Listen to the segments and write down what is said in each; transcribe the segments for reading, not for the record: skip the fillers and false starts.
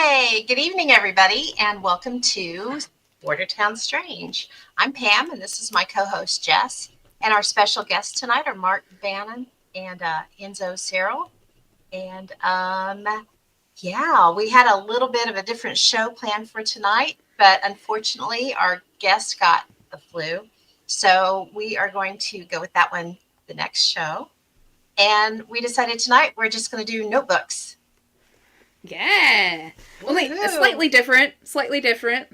Hey, good evening, everybody, and welcome to Bordrtown Strange. I'm Pam, and this is my co-host Jess. And our special guests tonight are Mark Bannon and Enzo Cyril. And yeah, we had a little bit of a different show planned for tonight, but unfortunately, our guest got the flu, so we are going to go with that one the next show. And we decided tonight we're just going to do notebooks. Yeah. Only slightly different.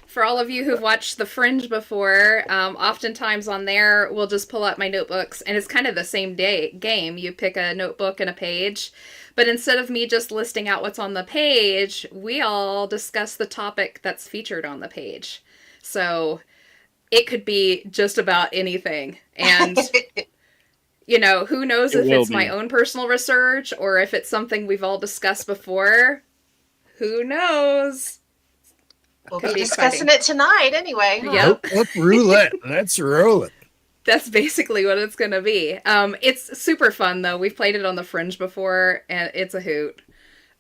For all of you who've watched The Fringe before, oftentimes on there, we'll just pull out my notebooks, and it's kind of the same game. You pick a notebook and a page, but instead of me just listing out what's on the page, we all discuss the topic that's featured on the page. So it could be just about anything. And... You know, who knows if it's my own personal research or if it's something we've all discussed before. Who knows? We'll be discussing it tonight anyway. Huh? Yep. Roulette. Let's roll it. That's basically what it's going to be. It's super fun, though. We've played it on The Fringe before, and it's a hoot.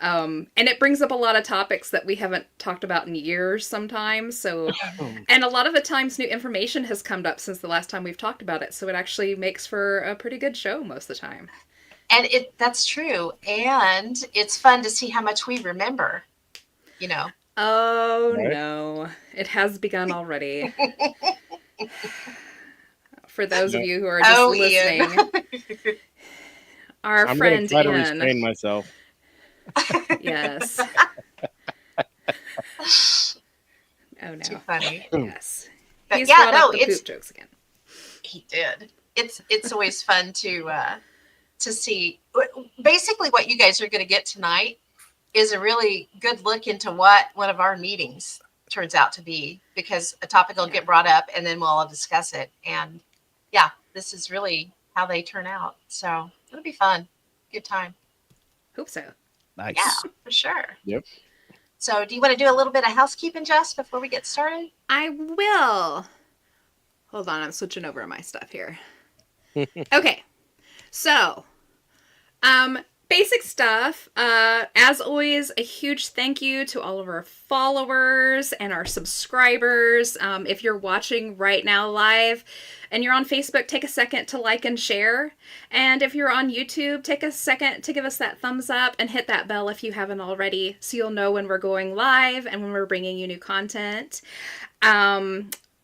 And it brings up a lot of topics that we haven't talked about in years sometimes. So, and a lot of the times new information has come up since the last time we've talked about it. So it actually makes for a pretty good show most of the time. And that's true. And it's fun to see how much we remember, you know. Oh, right? No. It has begun already. For those of you who are just listening. I'm friend try to Ian. restrain myself. Yes. Oh no. Too funny. Yes. But He's brought up the poop jokes again. He did. It's always fun to see. Basically, what you guys are going to get tonight is a really good look into what one of our meetings turns out to be, because a topic will get brought up and then we'll all discuss it. And yeah, this is really how they turn out. So it'll be fun. Good time. Hope so. Nice. Yeah, for sure. Yep. So do you want to do a little bit of housekeeping, Jess, before we get started? I will. Hold on, I'm switching over my stuff here. Okay. So, basic stuff. As always, a huge thank you to all of our followers and our subscribers. If you're watching right now live and you're on Facebook, take a second to like and share. And if you're on YouTube, take a second to give us that thumbs up and hit that bell if you haven't already, so you'll know when we're going live and when we're bringing you new content.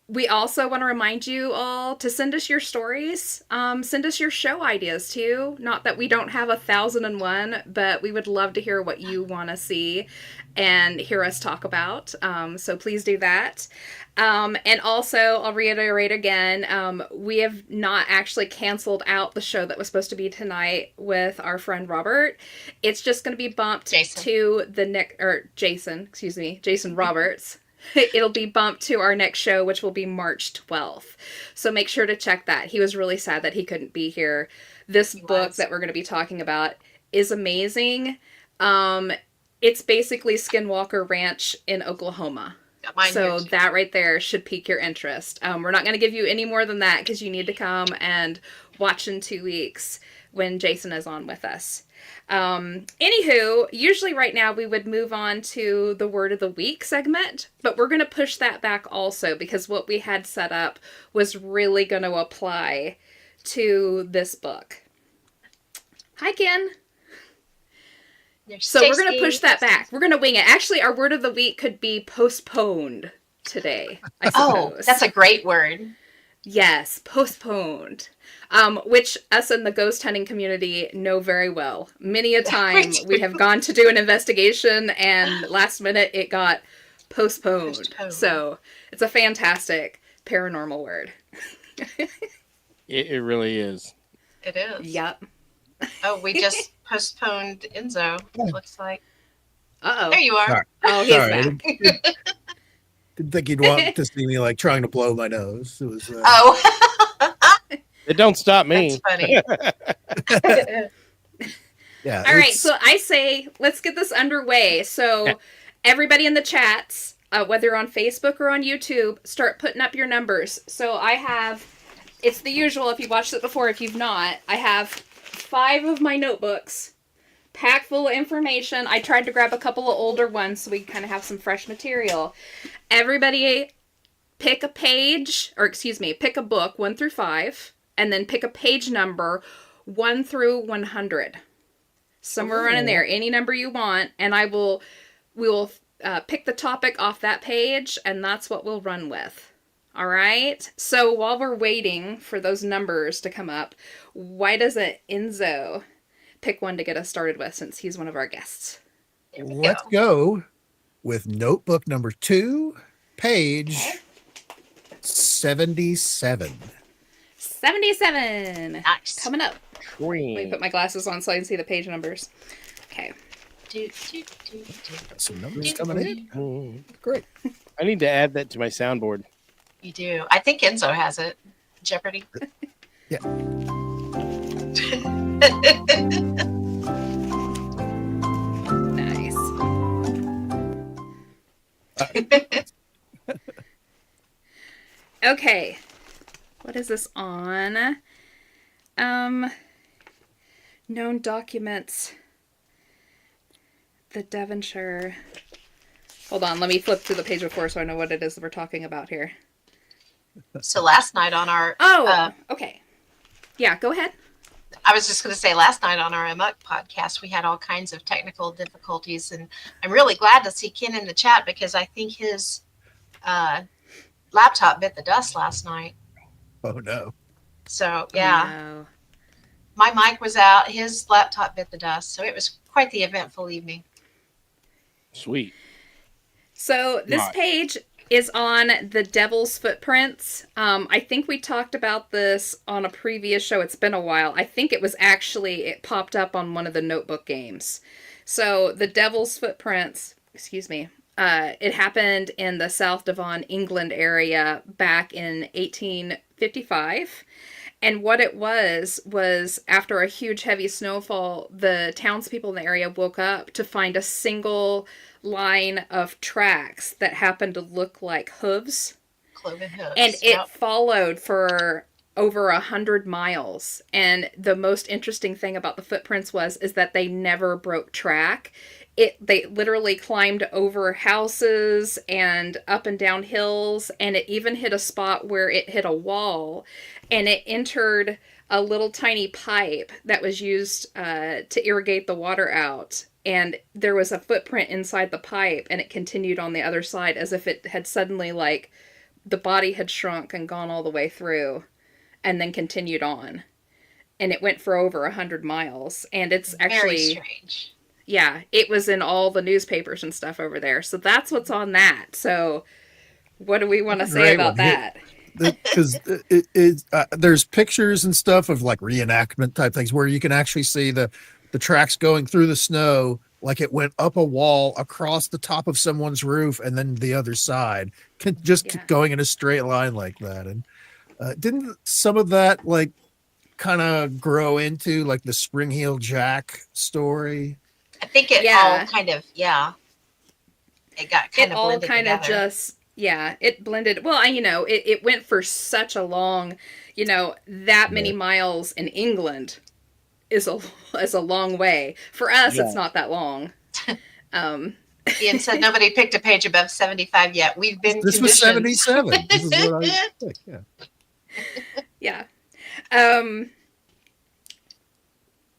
We also want to remind you all to send us your stories. Send us your show ideas too. Not that we don't have 1,001, but we would love to hear what you want to see and hear us talk about. So please do that. And also, I'll reiterate again, we have not actually canceled out the show that was supposed to be tonight with our friend Robert. It's just going to be bumped to the Jason Roberts. It'll be bumped to our next show, which will be March 12th. So make sure to check that. He was really sad that he couldn't be here. This book that we're going to be talking about is amazing. It's basically Skinwalker Ranch in Oklahoma. So that right there should pique your interest. We're not going to give you any more than that because you need to come and watch in 2 weeks when Jason is on with us. Anywho, usually right now we would move on to the Word of the Week segment, but we're going to push that back also because what we had set up was really going to apply to this book. Hi, Ken. So we're going to push that back. We're going to wing it. Actually, our Word of the Week could be postponed today, I suppose. Oh, that's a great word. Yes, postponed. Which us in the ghost hunting community know very well. Many a time we have gone to do an investigation and last minute it got postponed. So it's a fantastic paranormal word. It really is. It is. Yep. Oh, we just postponed Enzo, it looks like. Uh-oh. There you are. Sorry. Oh, he's back. Didn't think you'd want to see me like trying to blow my nose. It was. It don't stop me. That's funny. Yeah. All right. So I say let's get this underway. So everybody in the chats, whether you're on Facebook or on YouTube, start putting up your numbers. So I have. It's the usual. If you've watched it before, if you've not, I have 5 of my notebooks packed full of information. I tried to grab a couple of older ones so we kind of have some fresh material. Everybody pick a page, or excuse me, pick a book 1 through 5, and then pick a page number 1 through 100. Somewhere around in there, any number you want, and we will pick the topic off that page, and that's what we'll run with. All right? So while we're waiting for those numbers to come up, why doesn't Enzo pick one to get us started with, since he's one of our guests? Let's go with notebook number 2, page 77. 77. Nice. Coming up. Let me Green. put my glasses on so I can see the page numbers. Okay. Got some numbers coming in. Mm. Great. I need to add that to my soundboard. You do. I think Enzo has it. Jeopardy. Yeah. Nice. Okay. What is this on? Known documents. The Devonshire. Hold on, let me flip to the page before so I know what it is that we're talking about here. So last night on our Okay. Yeah, go ahead. I was just going to say last night on our Amok podcast, we had all kinds of technical difficulties, and I'm really glad to see Ken in the chat because I think his laptop bit the dust last night. Oh no. So yeah, No. my mic was out, his laptop bit the dust, so it was quite the eventful evening. Sweet. So this Right. page is on the Devil's Footprints. I think we talked about this on a previous show. It's been a while. I think it popped up on one of the notebook games. So the Devil's Footprints, excuse me, it happened in the South Devon, England area back in 1855. And what it was after a huge heavy snowfall, the townspeople in the area woke up to find a single line of tracks that happened to look like hooves. Cloven hooves. And it Yep. followed for over 100 miles. And the most interesting thing about the footprints is that they never broke track. They literally climbed over houses and up and down hills, and it even hit a spot where it hit a wall, and it entered a little tiny pipe that was used to irrigate the water out. And there was a footprint inside the pipe, and it continued on the other side as if it had suddenly, like, the body had shrunk and gone all the way through, and then continued on. And it went for over 100 miles. And it's Very actually, strange. yeah, it was in all the newspapers and stuff over there. So that's what's on that. So what do we want to say Great about one. that? Because there's pictures and stuff of like reenactment type things where you can actually see the tracks going through the snow, like it went up a wall across the top of someone's roof and then the other side, just Yeah. going in a straight line like that. And didn't some of that like kind of grow into like the Spring Heel Jack story? I think it Yeah. all kind of, yeah. It got kind It of all blended kind of together. just, yeah, it blended. Well, it went for such a long, that many miles in England is a long way. For us, Yeah. it's not that long. Ian said nobody picked a page above 75 yet. We've been This was conditioned. 77. This is what I think. Yeah. Yeah.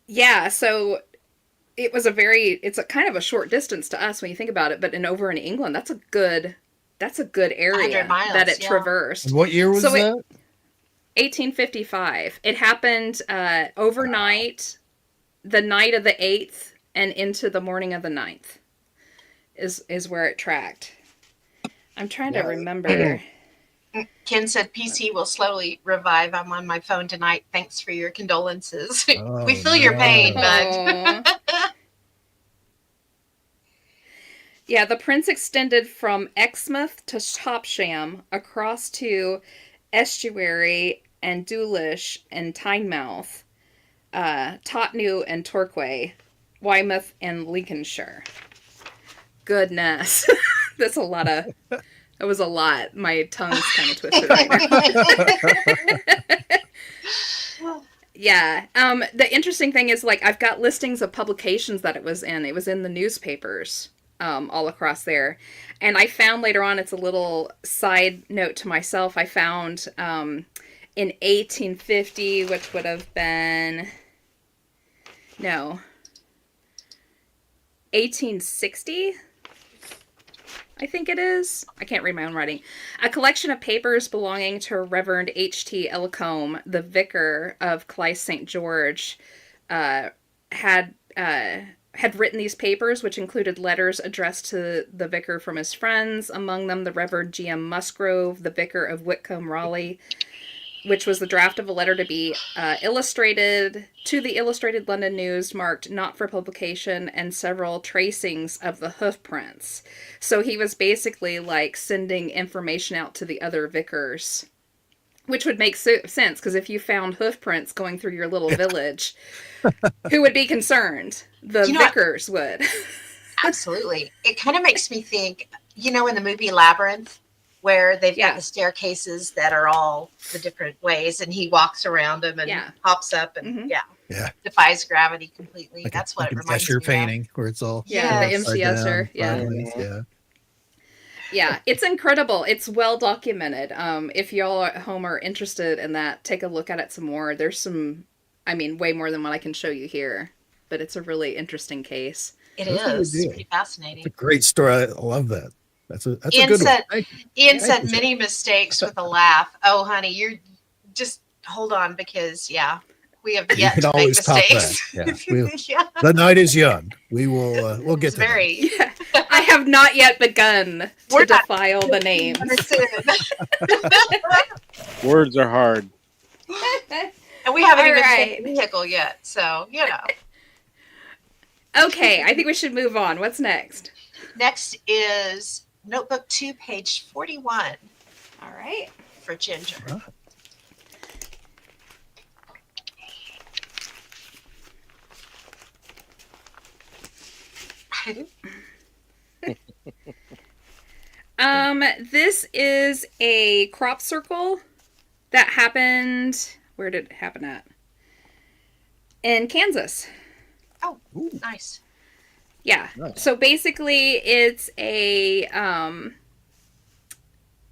Yeah, so it's a kind of a short distance to us when you think about it, but over in England, that's a good area 100 miles, that it yeah. traversed. And what year was So that? 1855. It happened overnight, the night of the 8th, and into the morning of the 9th is where it tracked. I'm trying to remember. Ken said PC will slowly revive. I'm on my phone tonight. Thanks for your condolences. Oh, We feel your pain, no. bud. Aw. Yeah, the prince extended from Exmouth to Topsham, across to Estuary and Dawlish and Tynemouth, Totnew and Torquay, Weymouth and Lincolnshire. Goodness. That was a lot. My tongue's kind of twisted right now. Yeah. The interesting thing is, like, I've got listings of publications that it was in. It was in the newspapers, all across there. And I found later on, it's a little side note to myself, I found in 1850, which would have been, no, 1860? I think it is. I can't read my own writing. A collection of papers belonging to Reverend H.T. Ellacombe, the vicar of Clyde St. George, had written these papers, which included letters addressed to the vicar from his friends, among them the Reverend G.M. Musgrove, the vicar of Whitcomb Raleigh, which was the draft of a letter to be illustrated to the Illustrated London News, marked not for publication, and several tracings of the hoof prints. So he was basically like sending information out to the other vicars, which would make sense, because if you found hoof prints going through your little village, who would be concerned? The vicars would. Absolutely. It kind of makes me think, in the movie Labyrinth, where they've got the staircases that are all the different ways, and he walks around them and hops up and defies gravity completely. Like that's what it an reminds Escher me painting where it's all the MC Escher. Yeah, it's incredible. It's well documented. If y'all at home are interested in that, take a look at it some more. There's some, way more than what I can show you here, but it's a really interesting case. It's pretty fascinating. It's a great story. I love that. That's a Ian good said, one. Ian said many mistakes with a laugh. Oh, honey, you're just hold on, because we have yet to make mistakes. The night is young. We'll get to that. I have not yet begun to defile the names. Words are hard. And we haven't even said vehicle yet, so Okay, I think we should move on. What's next? Next is Notebook 2, page 41. All right. For Ginger. This is a crop circle that happened. Where did it happen at? In Kansas. Oh, nice. Yeah. Nice. So basically, it's it's an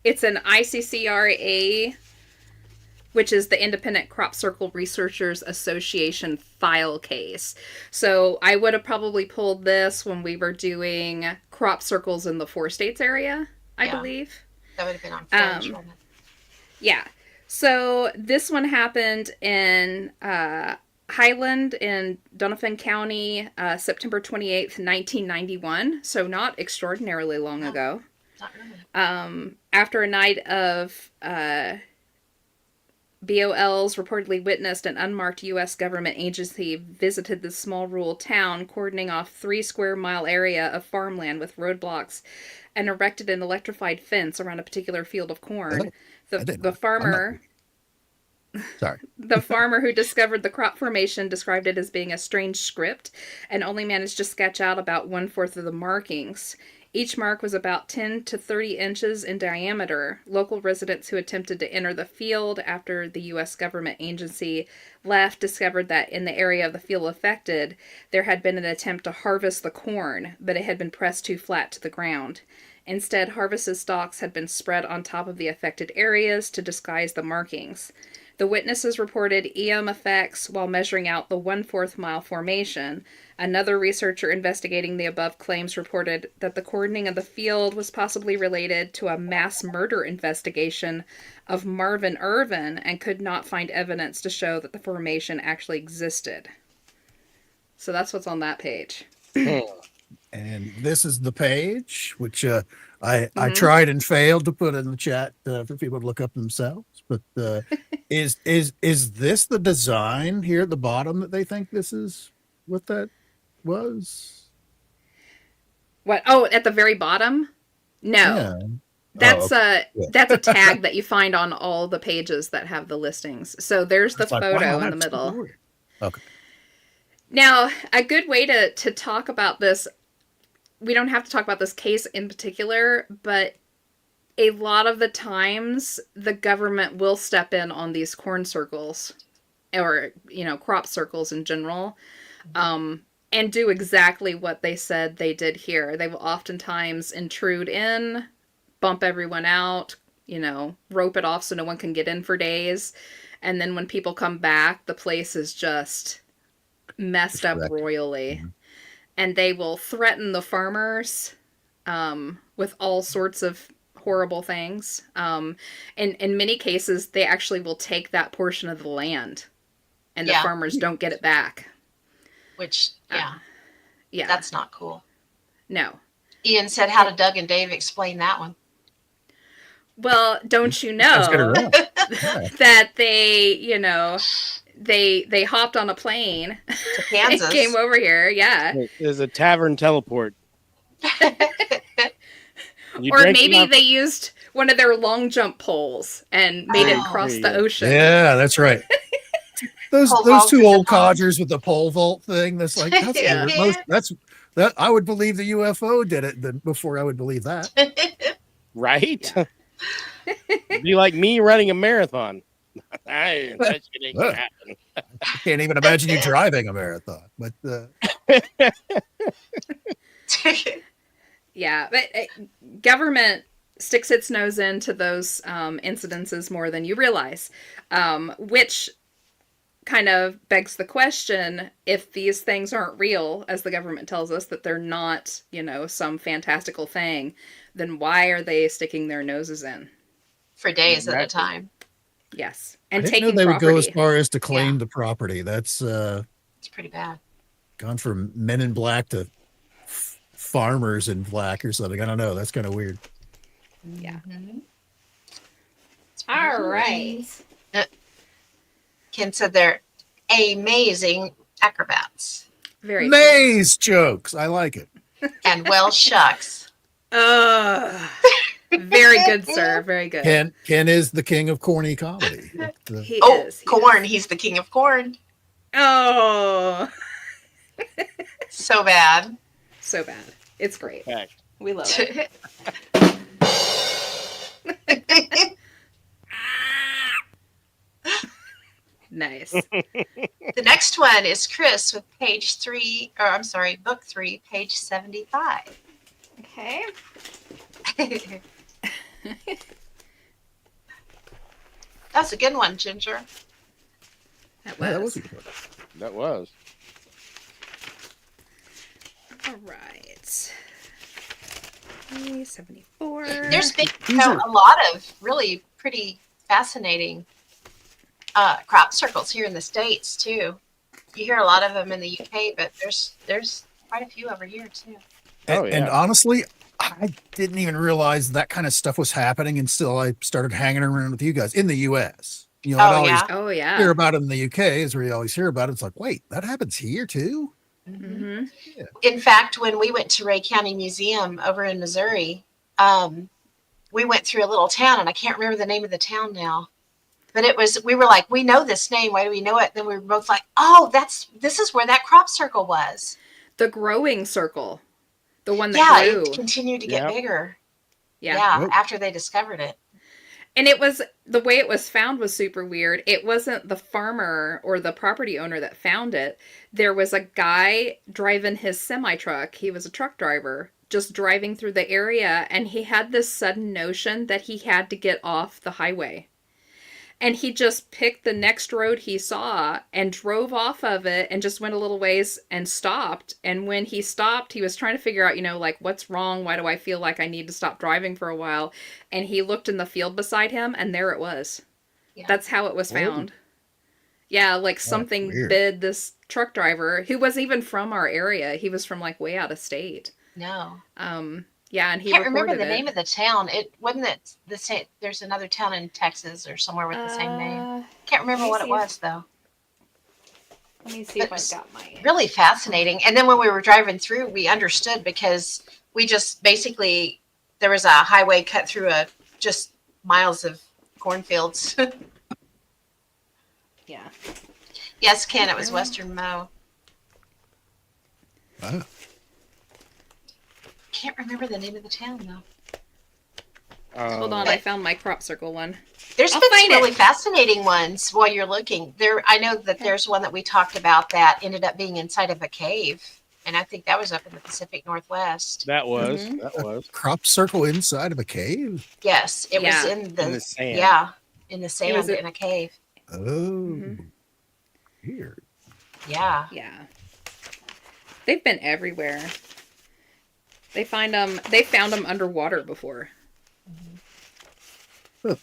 ICCRA, which is the Independent Crop Circle Researchers Association file case. So I would have probably pulled this when we were doing crop circles in the 4 states area, I believe. That would have been on French, wasn't it? Yeah. So this one happened in Highland in Donovan County, September 28th, 1991. So not extraordinarily long ago. Not really. After a night of BOLs reportedly witnessed an unmarked U.S. government agency visited this small rural town, cordoning off 3 square mile area of farmland with roadblocks and erected an electrified fence around a particular field of corn. The farmer... Sorry. The farmer who discovered the crop formation described it as being a strange script and only managed to sketch out about 1/4 of the markings. Each mark was about 10 to 30 inches in diameter. Local residents who attempted to enter the field after the U.S. government agency left discovered that in the area of the field affected, there had been an attempt to harvest the corn, but it had been pressed too flat to the ground. Instead, harvested stalks had been spread on top of the affected areas to disguise the markings. The witnesses reported EM effects while measuring out the 1/4 mile formation. Another researcher investigating the above claims reported that the cordoning of the field was possibly related to a mass murder investigation of Marvin Irvin and could not find evidence to show that the formation actually existed. So that's what's on that page. And this is the page, which I tried and failed to put in the chat for people to look up themselves. But is this the design here at the bottom that they think this is what that was? What? Oh, at the very bottom? No. Yeah. That's that's a tag that you find on all the pages that have the listings. So there's the photo in the middle. Cool. Okay. Now, a good way to talk about this, we don't have to talk about this case in particular, but a lot of the times the government will step in on these corn circles or, crop circles in general, and do exactly what they said they did here. They will oftentimes intrude in, bump everyone out, rope it off so no one can get in for days. And then when people come back, the place is just messed up royally. Mm-hmm. And they will threaten the farmers with all sorts of horrible things. In many cases, they actually will take that portion of the land, and the farmers don't get it back. Which, yeah, that's not cool. No. Ian said, how did Doug and Dave explain that one? Well, don't you know that they, they hopped on a plane to Kansas and came over here. Yeah. There's a tavern teleport. Or maybe they used one of their long jump poles and made it across the ocean. Yeah, that's right. Those two old codgers with the pole vault thing. That's like, that I would believe the UFO did it before I would believe that. Right? Yeah. It'd be like me running a marathon. That shit ain't gonna happen. I can't even imagine you driving a marathon, but yeah, but government sticks its nose into those incidences more than you realize, which kind of begs the question, if these things aren't real, as the government tells us that they're not, some fantastical thing, then why are they sticking their noses in? For days at a time. Yes. And taking they property. Would go as far as to claim the property. That's it's pretty bad. Gone from men in black to farmers in black or something. I don't know. That's kind of weird. Yeah. Mm-hmm. All right. Ken said they're amazing acrobats. Very maze jokes. I like it. And well, shucks. Very good, sir. Very good. Ken is the king of corny comedy. He is. Corn. He's the king of corn. Oh. So bad. So bad. It's great. Heck. We love it. Nice. The next one is Chris with book 3, page 75. Okay. That's a good one, Ginger. That was a good one. That was. All right. 74. There's been a lot of really pretty fascinating crop circles here in the States too. You hear a lot of them in the UK, but there's quite a few over here too. And honestly, I didn't even realize that kind of stuff was happening until I started hanging around with you guys in the US. I'd hear about it in the UK is where you always hear about it. It's like, wait, that happens here too? Mm-hmm. Yeah. In fact, when we went to Ray County Museum over in Missouri, we went through a little town, and I can't remember the name of the town now. But we were like, we know this name. Why do we know it? Then we were both like, oh, this is where that crop circle was. The growing circle. The one that grew. It continued to get bigger. Yeah. After they discovered it. And the way it was found was super weird. It wasn't the farmer or the property owner that found it. There was a guy driving his semi-truck. He was a truck driver, just driving through the area. And he had this sudden notion that he had to get off the highway. And he just picked the next road he saw and drove off of it and just went a little ways and stopped. And when he stopped, he was trying to figure out, what's wrong? Why do I feel like I need to stop driving for a while? And he looked in the field beside him, and there it was. Yeah. That's how it was found. Yeah, something bid this truck driver, who wasn't even from our area. He was from way out of state. No. Yeah, and he can't remember the name of the town. It wasn't it the same. There's another town in Texas or somewhere with the same name. Can't remember what it was though. Let me see if I've got my. Really fascinating. And then when we were driving through, we understood because we just basically there was a highway cut through just miles of cornfields. Yeah. Yes, Ken. It was Western Mo. Wow. Can't remember the name of the town though. Hold on, I found my crop circle one. There's I'll been some find really it. fascinating ones while you're looking. I know that Okay. there's one that we talked about that ended up being inside of a cave, and I think that was up in the Pacific Northwest. That was. Mhm. That was. Crop circle inside of a cave. Yes, it was Yeah. in the, In the sand. yeah, in the was sand a- in a cave. Oh, Mhm. weird. Yeah. Yeah. They've been everywhere. They found them underwater before. Huh.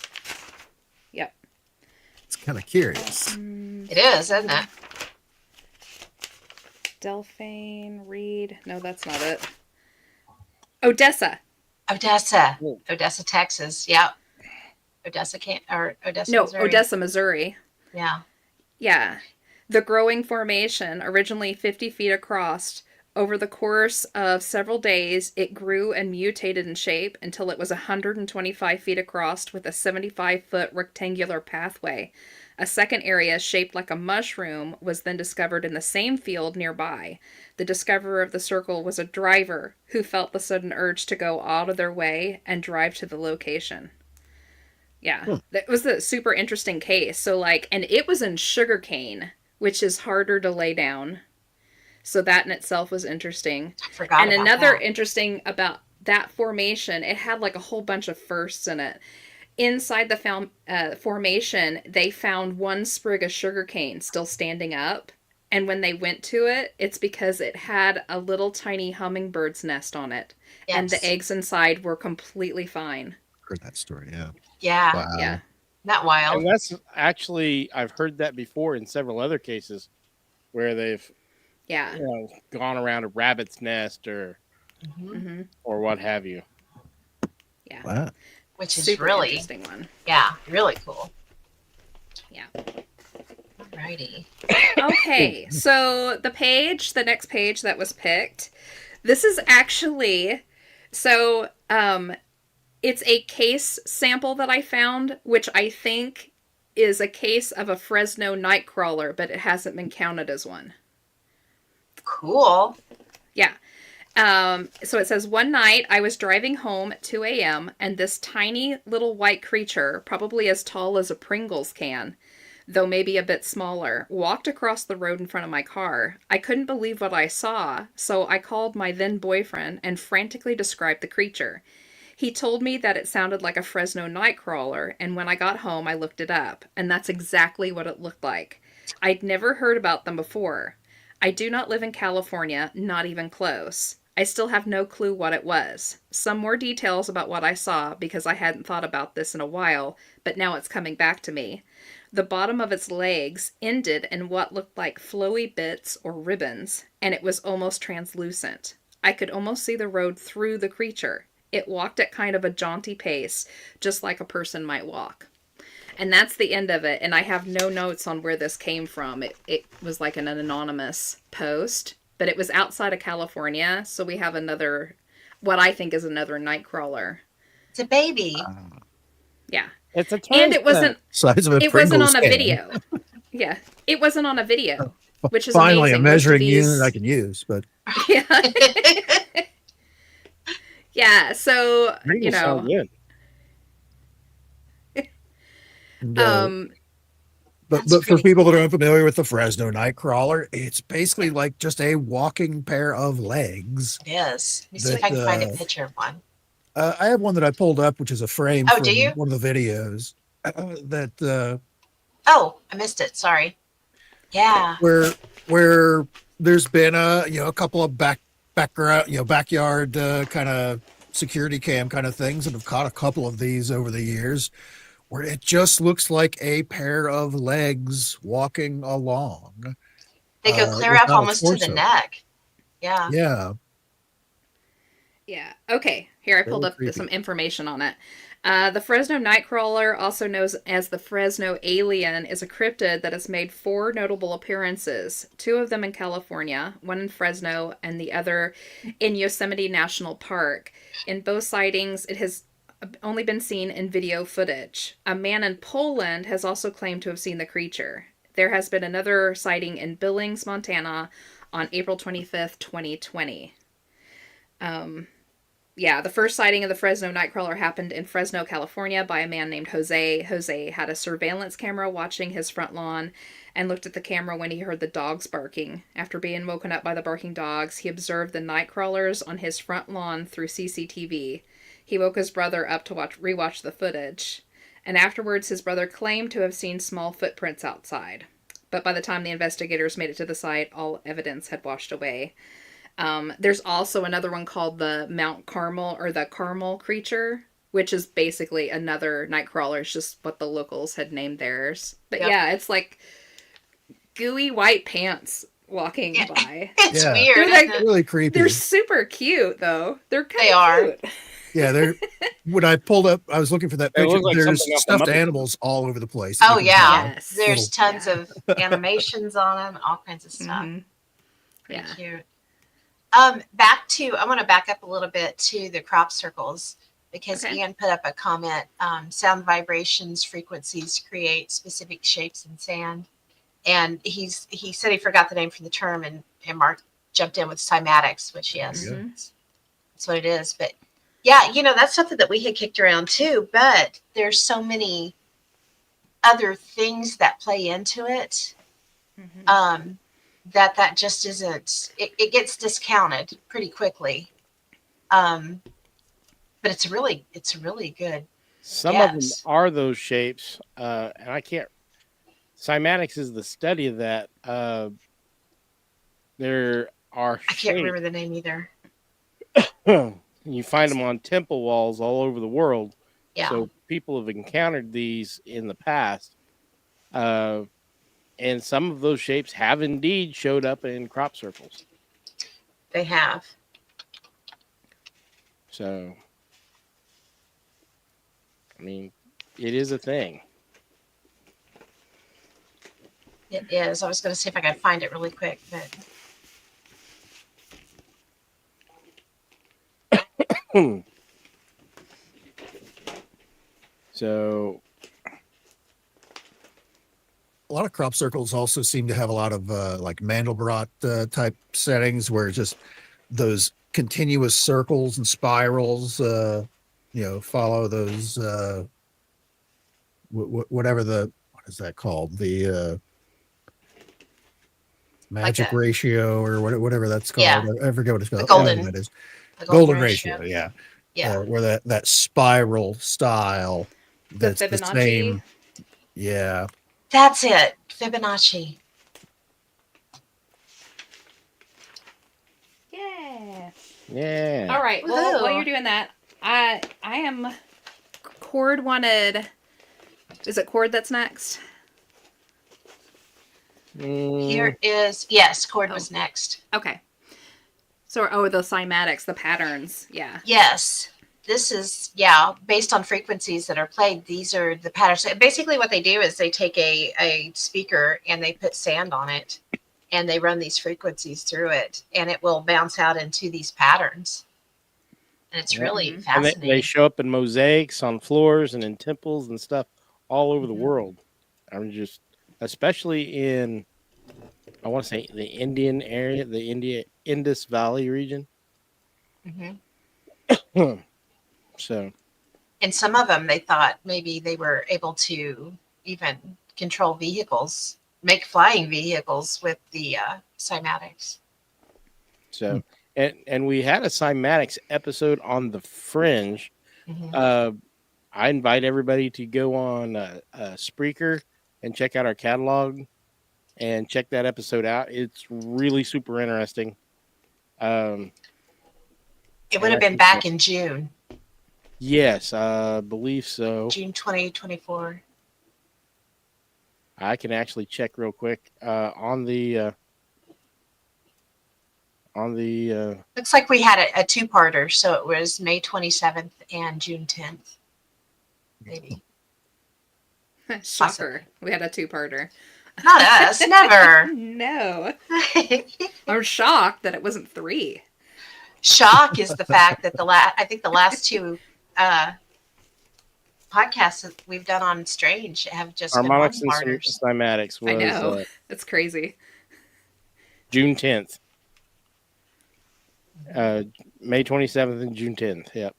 Yep. It's kind of curious. It is, isn't it? Delphine, Reed. No, that's not it. Odessa. Odessa, Whoa. Odessa, Texas. Yeah. Odessa, Odessa, No, Missouri. Odessa, Missouri. Yeah. Yeah. The growing formation, originally 50 feet across, over the course of several days, it grew and mutated in shape until it was 125 feet across with a 75-foot rectangular pathway. A second area shaped like a mushroom was then discovered in the same field nearby. The discoverer of the circle was a driver who felt the sudden urge to go out of their way and drive to the location. Yeah, that was a super interesting case. So, and it was in sugarcane, which is harder to lay down. So that in itself was interesting. I forgot And about another that. interesting about that formation, it had a whole bunch of firsts in it. Inside the formation, they found one sprig of sugarcane still standing up. And when they went to it, it's because it had a little tiny hummingbird's nest on it. Yes. And the eggs inside were completely fine. Heard that story. Yeah. Yeah. Wow. Yeah. Not wild. And that's actually, I've heard that before in several other cases where they've Yeah. gone around a rabbit's nest or Mm-hmm. what have you. Yeah. Wow. Which is Super really, interesting one. yeah, really cool. Yeah. Alrighty. Okay, so the next page that was picked, this is actually, it's a case sample that I found, which I think is a case of a Fresno nightcrawler, but it hasn't been counted as one. Cool. Yeah. So it says, one night I was driving home at 2 a.m. and this tiny little white creature, probably as tall as a Pringles can, though maybe a bit smaller, walked across the road in front of my car. I couldn't believe what I saw, so I called my then boyfriend and frantically described the creature. He told me that it sounded like a Fresno nightcrawler, and when I got home I looked it up, and that's exactly what it looked like. I'd never heard about them before. I do not live in California, not even close. I still have no clue what it was. Some more details about what I saw, because I hadn't thought about this in a while, but now it's coming back to me. The bottom of its legs ended in what looked like flowy bits or ribbons, and it was almost translucent. I could almost see the road through the creature. It walked at kind of a jaunty pace, just like a person might walk. And that's the end of it, and I have no notes on where this came from. It was like an anonymous post, but it was outside of California, so we have another, what I think is another nightcrawler. It's a baby. Yeah. It's a And it wasn't Size of a it wasn't Pringles on a can. video. Yeah. It wasn't on a video, which is Finally amazing. a measuring Most of these- unit I can use, but Yeah. Yeah, so, Pringles sound good. and, That's but for pretty people that are unfamiliar with the Fresno Nightcrawler, it's basically like just a walking pair of legs. It is. Let me see if That, I can find a picture of one. I have one that I pulled up, which is a frame Oh, from do you? one of the videos Oh, I missed it. Sorry. Yeah. where there's been a couple of background backyard kind of security cam kind of things that have caught a couple of these over the years, where it just looks like a pair of legs walking along. They go clear without up a almost to the torso. neck. Yeah. Yeah. Yeah. Okay. Here, I pulled Very up creepy. some information on it. The Fresno Nightcrawler, also known as the Fresno Alien, is a cryptid that has made 4 notable appearances, 2 of them in California, one in Fresno and the other in Yosemite National Park. In both sightings, it has only been seen in video footage. A man in Poland has also claimed to have seen the creature. There has been another sighting in Billings, Montana on April 25th, 2020. yeah, the first sighting of the Fresno Nightcrawler happened in Fresno, California by a man named Jose. Jose had a surveillance camera watching his front lawn and looked at the camera when he heard the dogs barking. After being woken up by the barking dogs, he observed the Nightcrawlers on his front lawn through CCTV. He woke his brother up to rewatch the footage. And afterwards, his brother claimed to have seen small footprints outside. But by the time the investigators made it to the site, all evidence had washed away. There's also another one called the Mount Carmel, or the Carmel creature, which is basically another Nightcrawler. It's just what the locals had named theirs. But yeah, it's like gooey white pants walking by. It's Yeah. weird. They're like- isn't it? Really creepy. They're super cute, though. They're kind They of are. cute. Yeah, they're when I pulled up, I was looking for that They picture. look like There's something off the stuffed Muppet animals all over the place. Oh, You can yeah. tell. Yes. There's tons Yeah. of animations on them, all kinds of stuff. Mhm. Pretty Yeah. cute. I want to back up a little bit to the crop circles because Okay. Ian put up a comment. Sound vibrations, frequencies create specific shapes in sand, and he said he forgot the name for the term, and Mark jumped in with cymatics, which yes, There you that's what it is. But yeah, that's something that we had kicked around too. But there's so many other things that play into it. Mhm. That just isn't, it gets discounted pretty quickly. But it's really good. Some of them Yes. are those shapes, and I can't. Cymatics is the study of that. There are I can't remember the name either. you find them on temple walls all over the world. Yeah. So people have encountered these in the past. And some of those shapes have indeed showed up in crop circles. They have. So, I mean, it is a thing. It is. I was going to see if I could find it really quick, but So, A lot of crop circles also seem to have a lot of like Mandelbrot type settings where it's just those continuous circles and spirals, follow those, whatever what is that called? The magic a- ratio or whatever that's called. Yeah. I forget what it's called. golden- That is the golden ratio. Yeah. Yeah. Where that spiral style. The That's the Fibonacci. same. Yeah. That's it. Fibonacci. Yeah. yeah. All right. Well, while Woohoo. you're doing that, I am. Cord wanted. Is it Cord that's next? Here is, yes, Cord was next. Okay. So, the cymatics, the patterns. Yeah. Yes. This is, based on frequencies that are played. These are the patterns. Basically, what they do is they take a speaker and they put sand on it and they run these frequencies through it and it will bounce out into these patterns. And it's Yeah. really Mhm. And fascinating. they show up in mosaics on floors and in temples and stuff all over the Mhm. world. I'm just, especially in, I want to say the Indian area, the Indus Valley region. Mhm. So, And some of them, they thought maybe they were able to even control vehicles, make flying vehicles with the cymatics. so, and we had a cymatics episode on the Fringe. Mhm. I invite everybody to go on Spreaker and check out our catalog and check that episode out. It's really super interesting. It would and I have been think back that- in June, Yes, I believe so. June 2024. I can actually check real quick on the Looks like we had a two-parter, so it was May 27th and June 10th. Maybe. Shocker. We had a two-parter. Not us, never. No. I'm shocked that it wasn't 3. Shock is the fact that I think the last two podcasts that we've done on Strange have just been Harmonics and one-parters. Cymatics was I know. That's crazy. June 10th. May 27th and June 10th. Yep.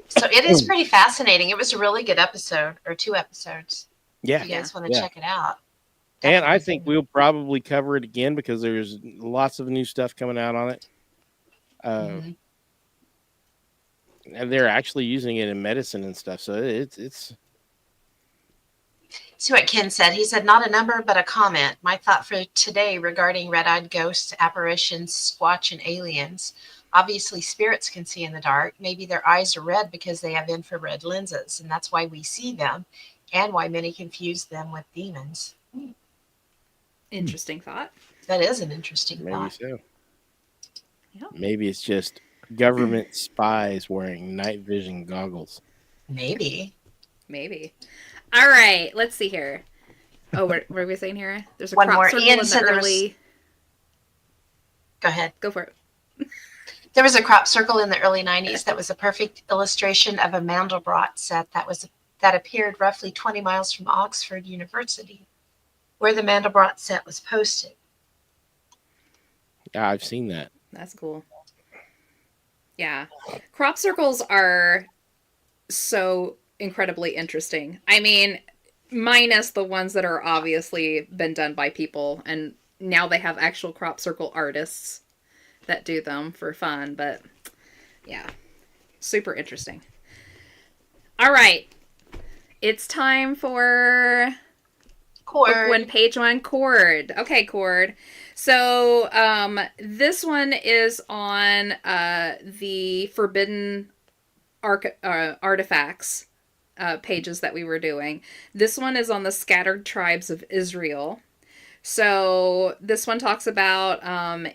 So it is pretty fascinating. It was a really good episode, or 2 episodes. Yeah. If you guys want to Yeah. check it out. And I think we'll probably cover it again because there's lots of new stuff coming out on it. Mhm. And they're actually using it in medicine and stuff. So it's See what Ken said. He said, not a number, but a comment. My thought for today regarding red-eyed ghosts, apparitions, squatch, and aliens. Obviously, spirits can see in the dark. Maybe their eyes are red because they have infrared lenses, and that's why we see them, and why many confuse them with demons. Interesting thought. That is an interesting maybe thought. so. Yep. Maybe it's just government spies wearing night vision goggles. Maybe. Maybe. All right, let's see here. Oh, what were we saying here? There's a One crop more. circle Ian in said the there was- early. Go ahead. Go for it. There was a crop circle in the early 90s that was a perfect illustration of a Mandelbrot set that appeared roughly 20 miles from Oxford University, where the Mandelbrot set was posted. Yeah, I've seen that. That's cool. Yeah. Crop circles are so incredibly interesting. I mean, minus the ones that are obviously been done by people, and now they have actual crop circle artists that do them for fun, but yeah, super interesting. All right. It's time for Cord. Book 1, page 1, Cord. Okay, Cord. So, this one is on the Forbidden Artifacts pages that we were doing. This one is on the Scattered Tribes of Israel. So, this one talks about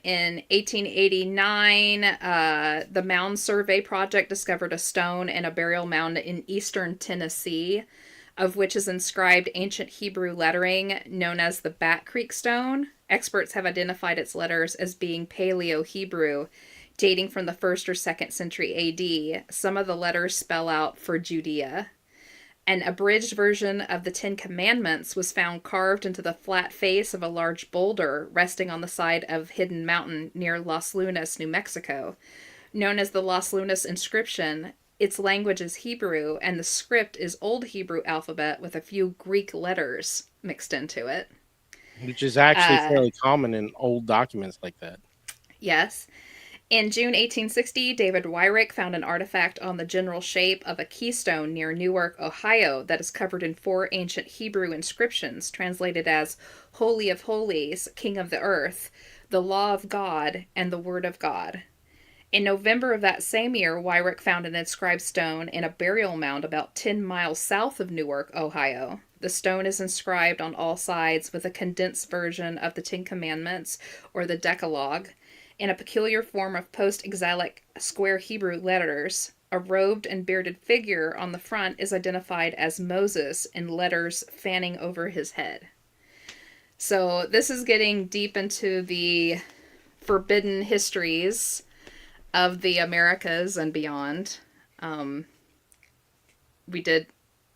in 1889, the Mound Survey Project discovered a stone in a burial mound in eastern Tennessee, of which is inscribed ancient Hebrew lettering known as the Bat Creek Stone. Experts have identified its letters as being Paleo-Hebrew, dating from the 1st or 2nd century AD. Some of the letters spell out for Judea. An abridged version of the 10 Commandments was found carved into the flat face of a large boulder resting on the side of Hidden Mountain near Las Lunas, New Mexico. Known as the Las Lunas inscription, its language is Hebrew, and the script is Old Hebrew alphabet with a few Greek letters mixed into it. Which is actually fairly common in old documents like that. Yes. In June 1860, David Wyrick found an artifact on the general shape of a keystone near Newark, Ohio, that is covered in 4 ancient Hebrew inscriptions, translated as Holy of Holies, King of the Earth, the Law of God, and the Word of God. In November of that same year, Wyrick found an inscribed stone in a burial mound about 10 miles south of Newark, Ohio. The stone is inscribed on all sides with a condensed version of the 10 Commandments, or the Decalogue, in a peculiar form of post-exilic square Hebrew letters. A robed and bearded figure on the front is identified as Moses in letters fanning over his head. So this is getting deep into the forbidden histories of the Americas and beyond. We did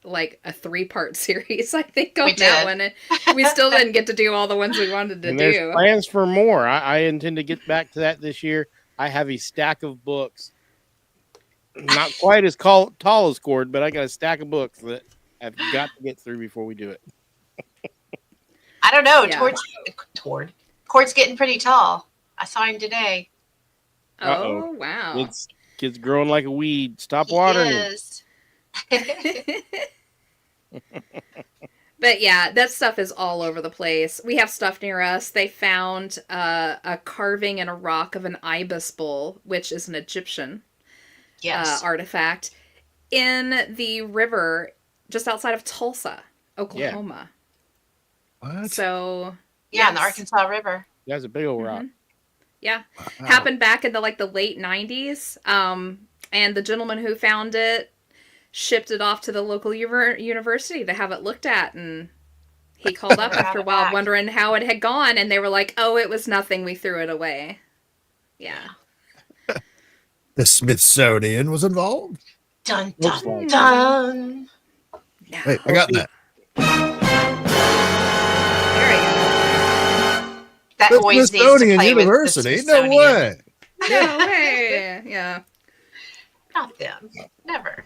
like a 3-part series, I think, on that one. And we still didn't get to do all the ones we wanted to And do. there's plans for more. I intend to get back to that this year. I have a stack of books. Not quite as tall as Cord, but I got a stack of books that I've got to get through before we do it. I don't know. Yeah. Cord's getting pretty tall. I saw him today. Oh, wow. Kid's growing like a weed. Stop He watering him. is. But yeah, that stuff is all over the place. We have stuff near us. They found a carving in a rock of an ibis bull, which is an Egyptian Yes. artifact, in the river just outside of Tulsa, Oklahoma. What? So Yeah, in the yes. Arkansas River. That's a big old rock. Yeah. Wow. Happened back in the late 90s. And the gentleman who found it shipped it off to the local university to have it looked at, and he called up after a while Back. wondering how it had gone, and they were like, "Oh, it was nothing. We threw it away." Yeah. The Smithsonian was involved. Dun, Looks dun, like it. dun. Hey, I got that. There we go. That The always needs to Smithsonian play with the University? No Smithsonian. way. No way. Yeah. Not them. Never.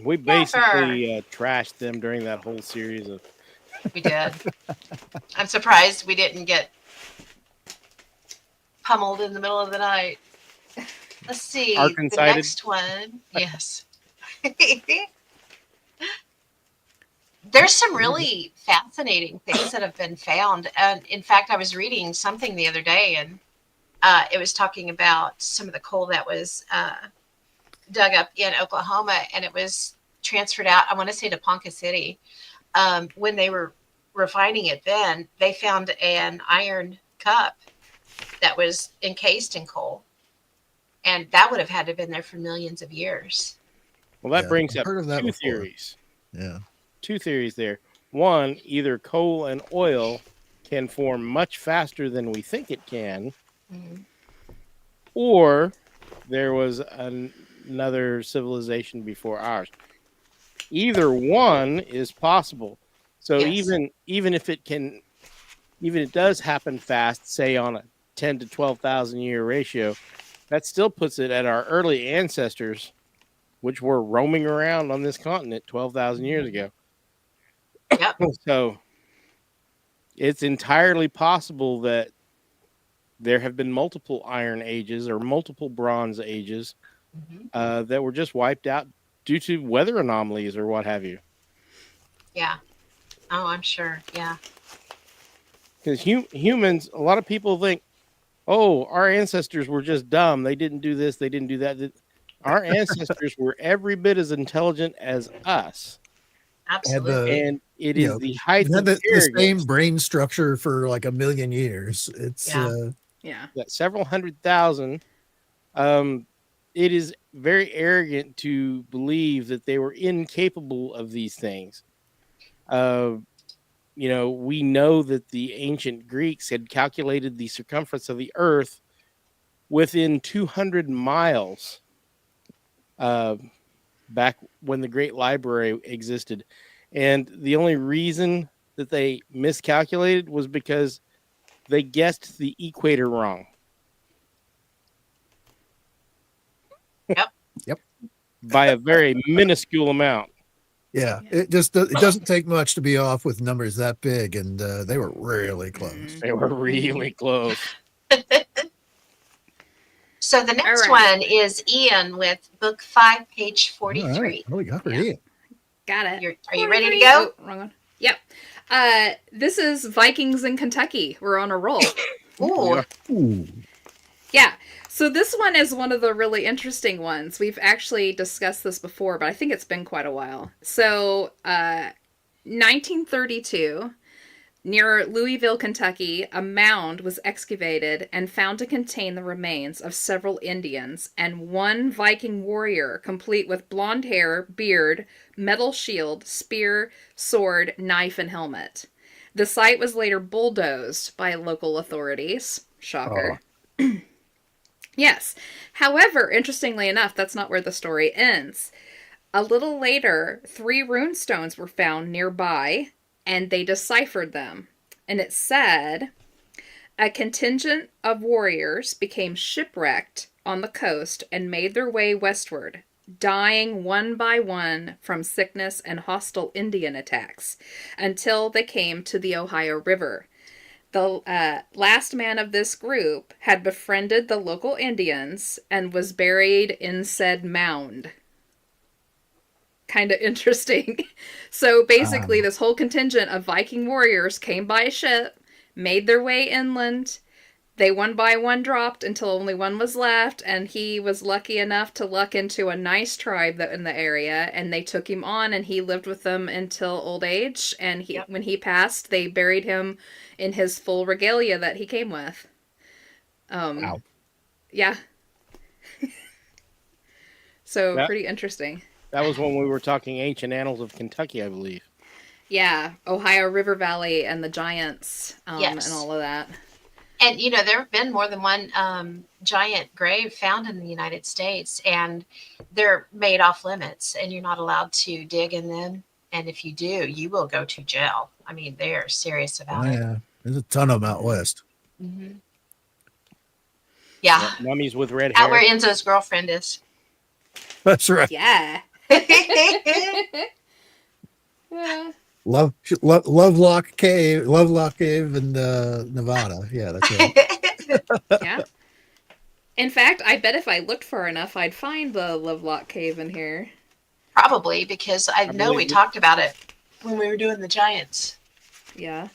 We basically trashed them during that whole series of. We did. I'm surprised we didn't get pummeled in the middle of the night. Let's see. The Arkancided? next one. Yes. There's some really fascinating things that have been found. And in fact, I was reading something the other day, and it was talking about some of the coal that was dug up in Oklahoma, and it was transferred out, I want to say, to Ponca City. When they were refining it then, they found an iron cup that was encased in coal. And that would have had to have been there for millions of years. Well, that Yeah, brings I've up heard of that two before. theories. Yeah. Two theories there. One, either coal and oil can form much faster than we think it can, Mhm. or there was another civilization before ours. Either one is possible. So Yes. even if it does happen fast, say on a 10 to 12,000 year ratio, that still puts it at our early ancestors, which were roaming around on this continent 12,000 years ago. Yep. So it's entirely possible that there have been multiple iron ages or multiple bronze ages Mhm. that were just wiped out due to weather anomalies or what have you. Yeah. Oh, I'm sure. Yeah. Because humans, a lot of people think, oh, our ancestors were just dumb. They didn't do this. They didn't do that. Our ancestors were every bit as intelligent as us. Absolutely. And it You is know, the height They of had the same arrogance brain structure for like a million years. It's Yeah. Yeah. that several 100,000. It is very arrogant to believe that they were incapable of these things. We know that the ancient Greeks had calculated the circumference of the earth within 200 miles back when the Great Library existed. And the only reason that they miscalculated was because they guessed the equator wrong. Yep. By a very minuscule amount. yeah. It doesn't take much to be off with numbers that big, and they were really close. They were really close. So the next All right. one is Ian with book 5, page All 43. right. What do we got for Yeah. Ian? Got it. Are you ready to go? Oh, wrong one. Yep. This is Vikings in Kentucky. We're on a roll. Ooh. Ooh. Yeah. So this one is one of the really interesting ones. We've actually discussed this before, but I think it's been quite a while. So, 1932, near Louisville, Kentucky, a mound was excavated and found to contain the remains of several Indians and one Viking warrior, complete with blonde hair, beard, metal shield, spear, sword, knife, and helmet. The site was later bulldozed by local authorities. Shocker. Yes. However, interestingly enough, that's not where the story ends. A little later, 3 rune stones were found nearby, and they deciphered them. And it said, a contingent of warriors became shipwrecked on the coast and made their way westward, dying one by one from sickness and hostile Indian attacks, until they came to the Ohio River. The last man of this group had befriended the local Indians and was buried in said mound. Kind of interesting. So basically, this whole contingent of Viking warriors came by ship, made their way inland. They one by one dropped until only one was left, and he was lucky enough to luck into a nice tribe that in the area, and they took him on, and he lived with them until old age. And when he passed, they buried him in his full regalia that he came with. Wow. Yeah. So pretty interesting. That was when we were talking ancient annals of Kentucky, I believe. Yeah, Ohio River Valley and the Giants, Yes. and all of that. And, there have been more than one giant grave found in the United States, and they're made off limits, and you're not allowed to dig in them. And if you do, you will go to jail. I mean, they are serious about it. Yeah. There's a ton of them out west. Mm-hmm. Yeah, Mummies with red out hair. where Enzo's girlfriend is. That's right. Yeah. Yeah. Lovelock Cave, in Nevada. Yeah, that's right. Yeah. In fact, I bet if I looked far enough, I'd find the Lovelock Cave in here. Probably because I know we believe it. talked about it when we were doing the Giants. Yeah.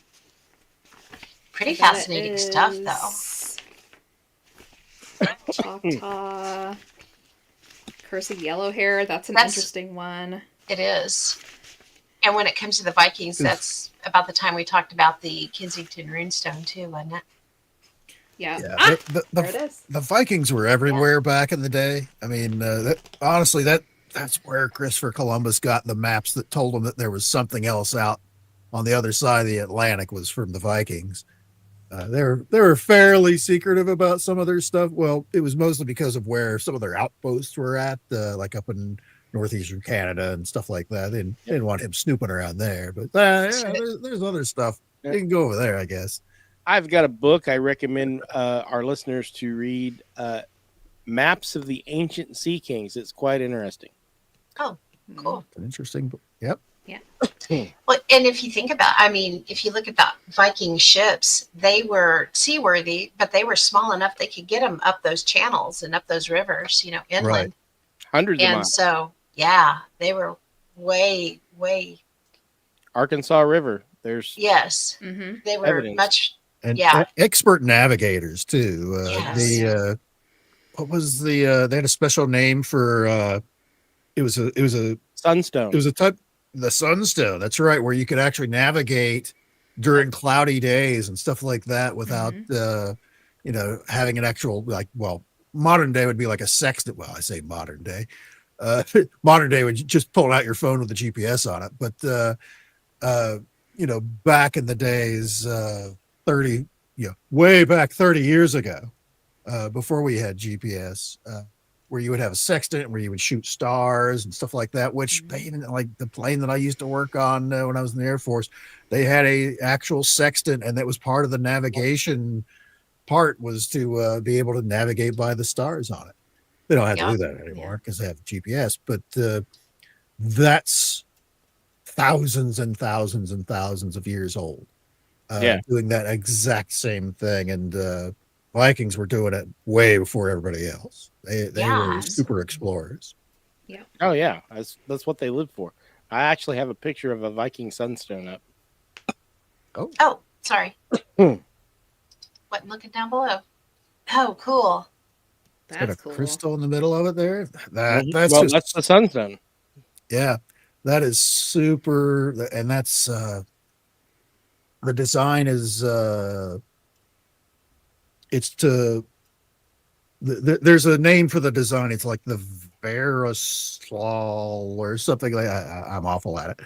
Pretty I bet it fascinating stuff, though. is. Choctaw. Curse of Yellow Hair. That's That's- interesting one. It is. And when it comes to the Vikings, that's about the time we talked about the Kensington runestone, too, wasn't it? Yeah. Yeah, Ah, the there it is. the Vikings were everywhere back in the day. I mean, honestly, that's where Christopher Columbus got the maps that told him that there was something else out on the other side of the Atlantic was from the Vikings. They were fairly secretive about some of their stuff. Well, it was mostly because of where some of their outposts were at, like up in northeastern Canada and stuff like that. They didn't want him snooping around there. But there's other stuff. You can go over there, I guess. I've got a book I recommend our listeners to read. Maps of the Ancient Sea Kings. It's quite interesting. Oh, cool. An interesting book. Yep. Well, and if you think about, if you look at the Viking ships, they were seaworthy, but they were small enough they could get them up those channels and up those rivers, inland. Right. Hundreds of And miles. so, yeah, they were way, Arkansas River. There's yes, Mm-hmm. they were Evidence. much. And Yeah. expert navigators too. Yes. What was they had a special name for it was a Sunstone. type, the sunstone. That's right, where you could actually navigate during cloudy days and stuff like that without having an actual, modern day would be like a sextant. Well, I say modern day. Modern day would just pull out your phone with the GPS on it. But back in the days, 30, way back 30 years ago, before we had GPS, where you would have a sextant where you would shoot stars and stuff like that, which like the plane that I used to work on when I was in the Air Force, they had a actual sextant, and that was part of the navigation part, was to be able to navigate by the stars on it. They don't have to do that anymore because they have GPS, but that's thousands and thousands and thousands of years old. Doing that exact same thing. And Vikings were doing it way before everybody else. They were super explorers. Yeah. Oh yeah, that's what they lived for. I actually have a picture of a Viking sunstone up. Oh, sorry. What? Looking down below. Oh, cool. It's got That's a cool. crystal in the middle of it there. That's the sunstone. Yeah, that is super. And that's the design is it's to there's a name for the design. It's like the Verisol or something like that. I'm awful at it,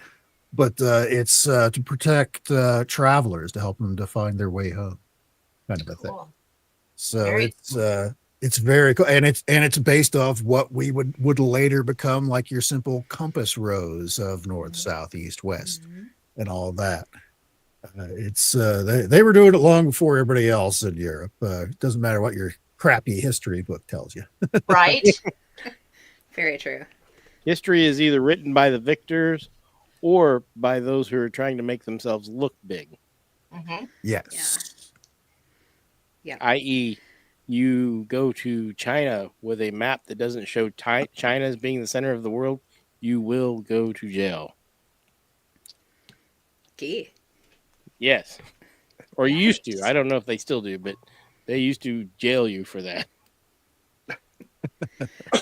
but it's to protect travelers, to help them to find their way home, kind of a thing. Cool. So it's very cool, and it's based off what we would later become like your simple compass rose of north, south, east, west, and all that. They were doing it long before everybody else in Europe. It doesn't matter what your crappy history book tells you. Right? Very true. History is either written by the victors or by those who are trying to make themselves look big. Mm-hmm. Yes. Yeah. I.e., you go to China with a map that doesn't show China as being the center of the world, you will go to jail. Gee. Yes. Or you used to. I don't know if they still do, but they used to jail you for that.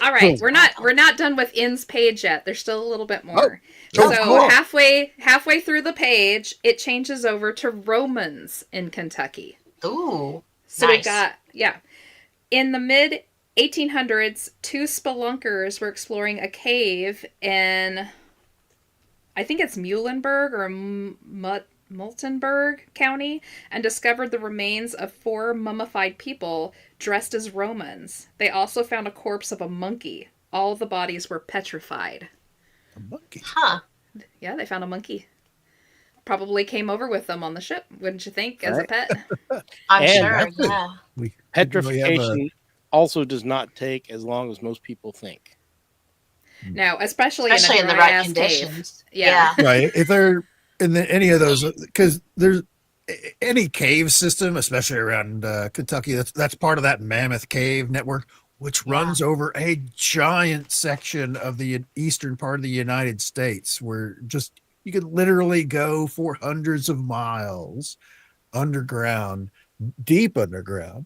All right, we're not done with In's page yet. There's still a little bit more. Oh, So cool. halfway through the page, it changes over to Romans in Kentucky. Ooh. So nice. we've got in the mid 1800s, two spelunkers were exploring a cave in, I think it's Muhlenberg or Multenberg County, and discovered the remains of 4 mummified people dressed as Romans. They also found a corpse of a monkey. All the bodies were petrified. A monkey. Huh. Yeah, they found a monkey. probably came over with them on the ship, wouldn't you think, as a Right. pet? I'm And sure. that's it. Yeah. We have Petrification also does not take as long as most people think. No, especially Especially in in a the dry right ass cave. conditions. Yeah. right. If they're in any of those, because there's any cave system, especially around Kentucky, that's part of that Mammoth Cave network, which Yeah. runs over a giant section of the eastern part of the United States, where just you could literally go for hundreds of miles underground, deep underground,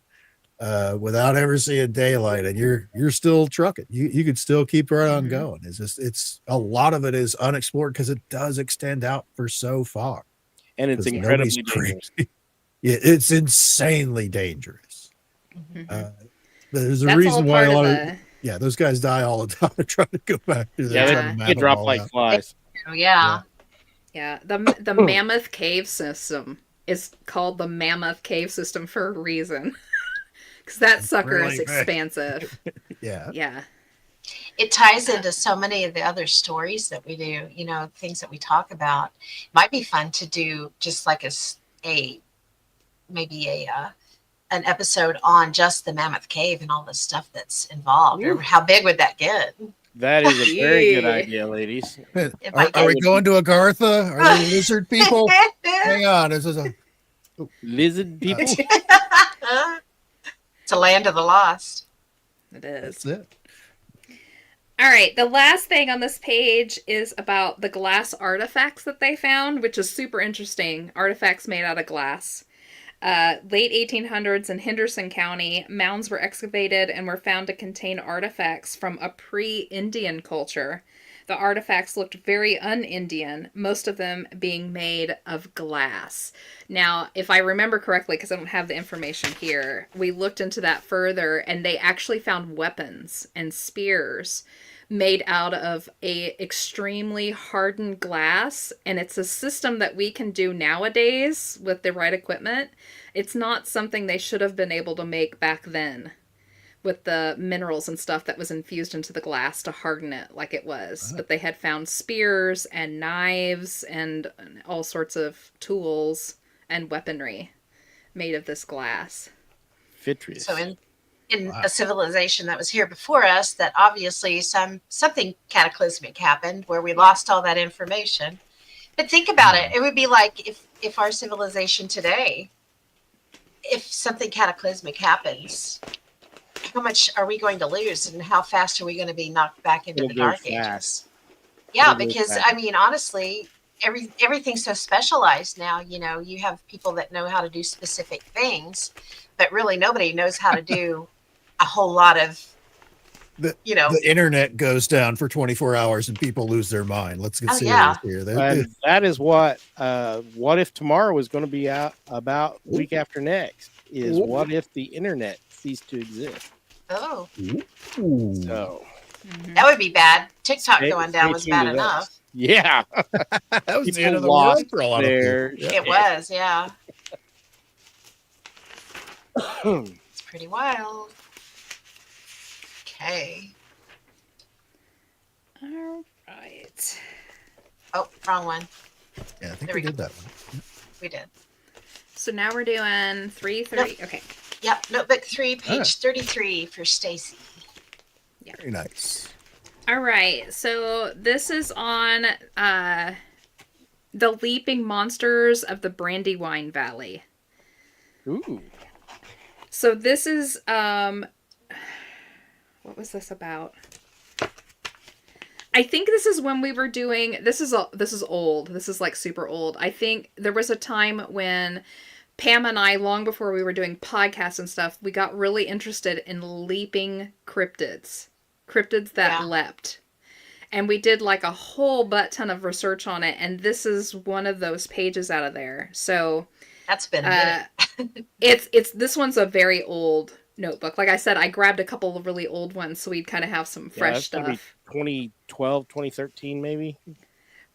without ever seeing daylight, and you're still trucking. You could still keep right on Mhm. going. It's a lot of it is unexplored because it does extend out for so far. And it's 'Cause incredibly nobody's dangerous. crazy. Yeah, it's insanely dangerous. Mhm. There's a That's all reason why part a of lot the. of those guys die all the time trying to go back through there, Yeah, trying to Yeah. map they it drop all like out. flies. Oh, yeah. Yeah, the Mammoth Cave system is called the Mammoth Cave system for a reason. Because that sucker Really is big. expansive. Yeah. Yeah. It ties into so many of the other stories that we do, things that we talk about. Might be fun to do just like maybe an episode on just the Mammoth Cave and all the stuff that's involved, or Ooh. how big would that get? That is a very good Yeah. idea, ladies. It Are, might are we get- going to Agartha? Are they lizard people? Hang on. This is a Lizard people. It's a land of the lost. It is. that's it. All right, the last thing on this page is about the glass artifacts that they found, which is super interesting. Artifacts made out of glass. Late 1800s in Henderson County, mounds were excavated and were found to contain artifacts from a pre-Indian culture. The artifacts looked very un-Indian, most of them being made of glass. Now, if I remember correctly, because I don't have the information here, we looked into that further, and they actually found weapons and spears made out of a extremely hardened glass, and it's a system that we can do nowadays with the right equipment. It's not something they should have been able to make back then with the minerals and stuff that was infused into the glass to harden it like it was. But they had found spears and knives and all sorts of tools and weaponry made of this glass. Vitreous. So in a civilization that was here before us, that obviously something cataclysmic happened where we lost all that information. But think about it. It would be like if our civilization today, if something cataclysmic happens, how much are we going to lose, and how fast are we going to be knocked back into It'll the go dark fast. ages? Yeah, It'll go because fast. I mean, honestly, everything's so specialized now. You have people that know how to do specific things, but really nobody knows how to do a whole lot of. The internet goes down for 24 hours and people lose their mind. Let's get serious yeah. here. And that is what If Tomorrow is going to be out about week after next, is what if the internet ceased to exist? Oh, Ooh. So that would be bad. TikTok Stay- going down stay was tuned bad to that. enough. yeah, That was the People end of the lost world for a lot of their people. It was, yeah. It's pretty wild. Okay. All right. Oh, wrong one. Yeah, I think There we we did that one. We did. So now we're doing 330. Okay. Yep, notebook 3, page Alright. 33 for Stacy. Very nice. All right. So this is on the leaping monsters of the Brandywine Valley. Ooh, So this is what was this about? I think this is when we were doing this is old. This is like super old. I think there was a time when Pam and I, long before we were doing podcasts and stuff, we got really interested in leaping cryptids that Yeah. leapt. And we did like a whole butt ton of research on it, and this is one of those pages out of there. So That's been a minute. it's this one's a very old notebook. Like I said, I grabbed a couple of really old ones so we'd kind of have some fresh that's gonna be stuff. 2012, 2013, maybe.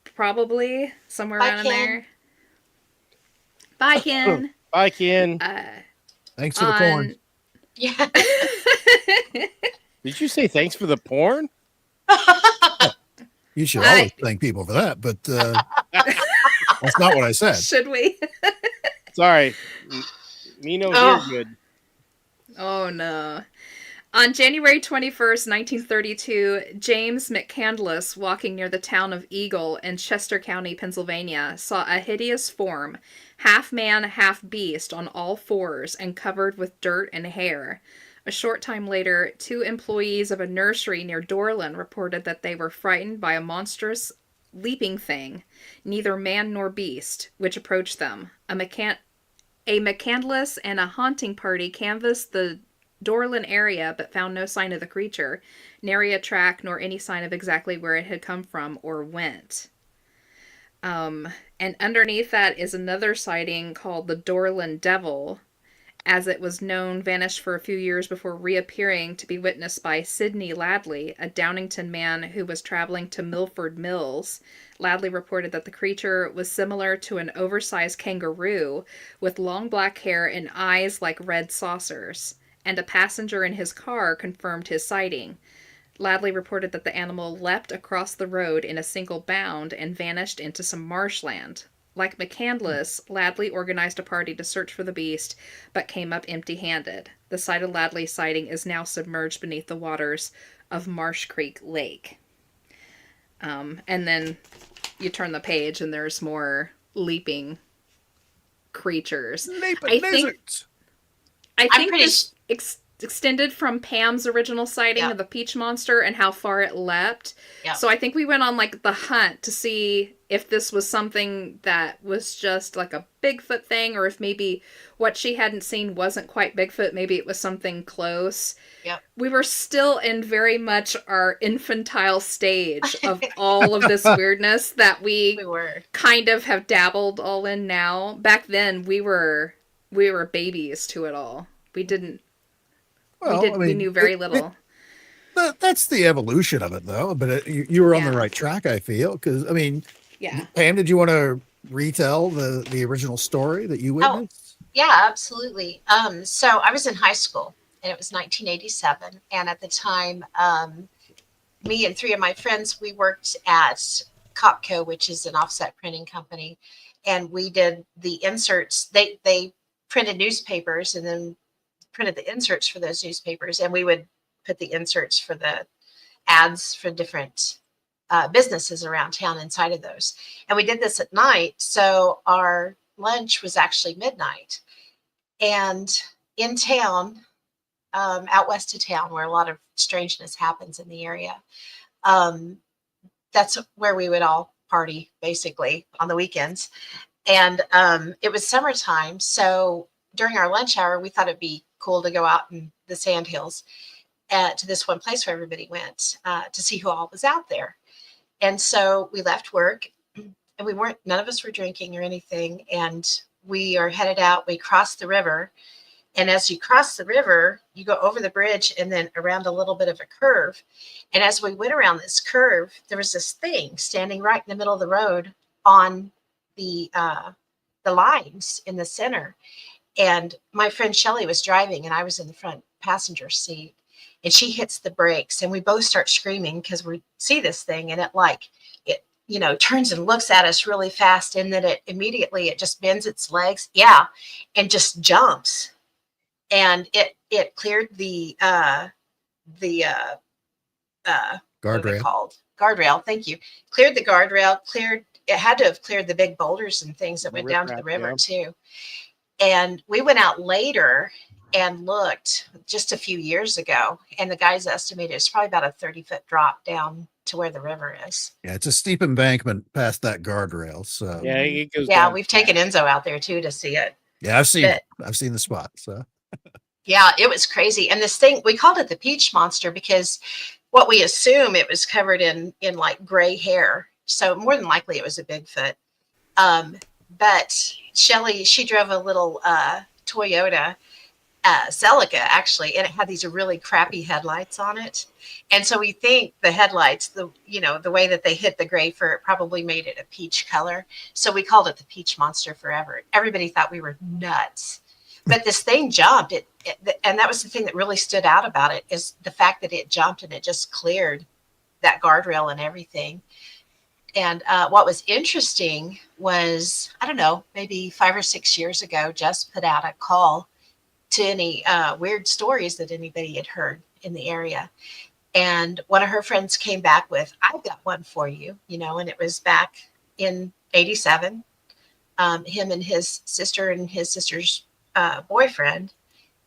Probably somewhere Bye, around in Ken. there. Bye, Ken. Bye, Ken. Thanks for the corn. Yeah. Did you say thanks for the porn? You should I- always thank people for that, but That's not what I said. Should we? Sorry. Nino's Oh. here good. Oh, no. On January 21st, 1932, James McCandless, walking near the town of Eagle in Chester County, Pennsylvania, saw a hideous form, half man, half beast, on all fours and covered with dirt and hair. A short time later, 2 employees of a nursery near Dorland reported that they were frightened by a monstrous leaping thing, neither man nor beast, which approached them. A McCandless and a haunting party canvassed the Dorland area, but found no sign of the creature, nary a track, nor any sign of exactly where it had come from or went. And underneath that is another sighting called the Dorland Devil, as it was known, vanished for a few years before reappearing to be witnessed by Sidney Ladley, a Downingtown man who was traveling to Milford Mills. Ladley reported that the creature was similar to an oversized kangaroo with long black hair and eyes like red saucers, and a passenger in his car confirmed his sighting. Ladley reported that the animal leapt across the road in a single bound and vanished into some marshland. Like McCandless, Ladley organized a party to search for the beast, but came up empty-handed. The site of Ladley's sighting is now submerged beneath the waters of Marsh Creek Lake. And then you turn the page and there's more leaping creatures. Leaping lizards. I I'm think pretty this extended from Pam's original sighting Yeah. of the peach monster and how far it leapt. Yeah. So I think we went on like the hunt to see if this was something that was just like a Bigfoot thing, or if maybe what she hadn't seen wasn't quite Bigfoot. Maybe it was something close. Yep. We were still in very much our infantile stage of all of this weirdness that We we were. kind of have dabbled all in now. Back then we were babies to it all. We didn't we knew very little. That's the evolution of it, though. But you were on the Yeah. right track, I feel. Because, I mean, Yeah. Pam, did you want to retell the original story that you Oh. witnessed? Yeah, absolutely. So I was in high school and it was 1987. And at the time, me and 3 of my friends, we worked at Copco, which is an offset printing company. And we did the inserts. They printed newspapers and then printed the inserts for those newspapers. And we would put the inserts for the ads for different businesses around town inside of those. And we did this at night. So our lunch was actually midnight. And in town, out west of town, where a lot of strangeness happens in the area, that's where we would all party basically on the weekends. And it was summertime. So during our lunch hour, we thought it'd be cool to go out in the sandhills to this one place where everybody went to see who all was out there. And so we left work and none of us were drinking or anything. And we are headed out. We crossed the river. And as you cross the river, you go over the bridge and then around a little bit of a curve. And as we went around this curve, there was this thing standing right in the middle of the road on the lines in the center. And my friend Shelly was driving and I was in the front passenger seat. And she hits the brakes and we both start screaming because we see this thing and it turns and looks at us really fast. And then it just bends its legs. Yeah. And just jumps. And it cleared the what are they Guardrail. called? Guardrail. Thank you. Cleared the guardrail, it had to have cleared the big boulders and things that went down to the river too. And we went out later and looked just a few years ago, and the guys estimated it's probably about a 30-foot drop down to where the river is. Yeah, it's a steep embankment past that guardrail. So Yeah, it goes Yeah, down we've taken fast. Enzo out there too to see it. yeah, I've seen But- it. I've seen the spot. So Yeah, it was crazy. And this thing, we called it the peach monster because what we assume it was covered in like gray hair. So more than likely it was a Bigfoot. But Shelly, she drove a little Toyota Celica actually, and it had these really crappy headlights on it. And so we think the headlights, the way that they hit the gray fur, it probably made it a peach color. So we called it the peach monster forever. Everybody thought we were nuts. But this thing jumped, and that was the thing that really stood out about it, is the fact that it jumped and it just cleared that guardrail and everything. And what was interesting was, I don't know, maybe 5 or 6 years ago, Jess put out a call to any weird stories that anybody had heard in the area. And one of her friends came back with, I've got one for you, and it was back in 87. Him and his sister and his sister's boyfriend,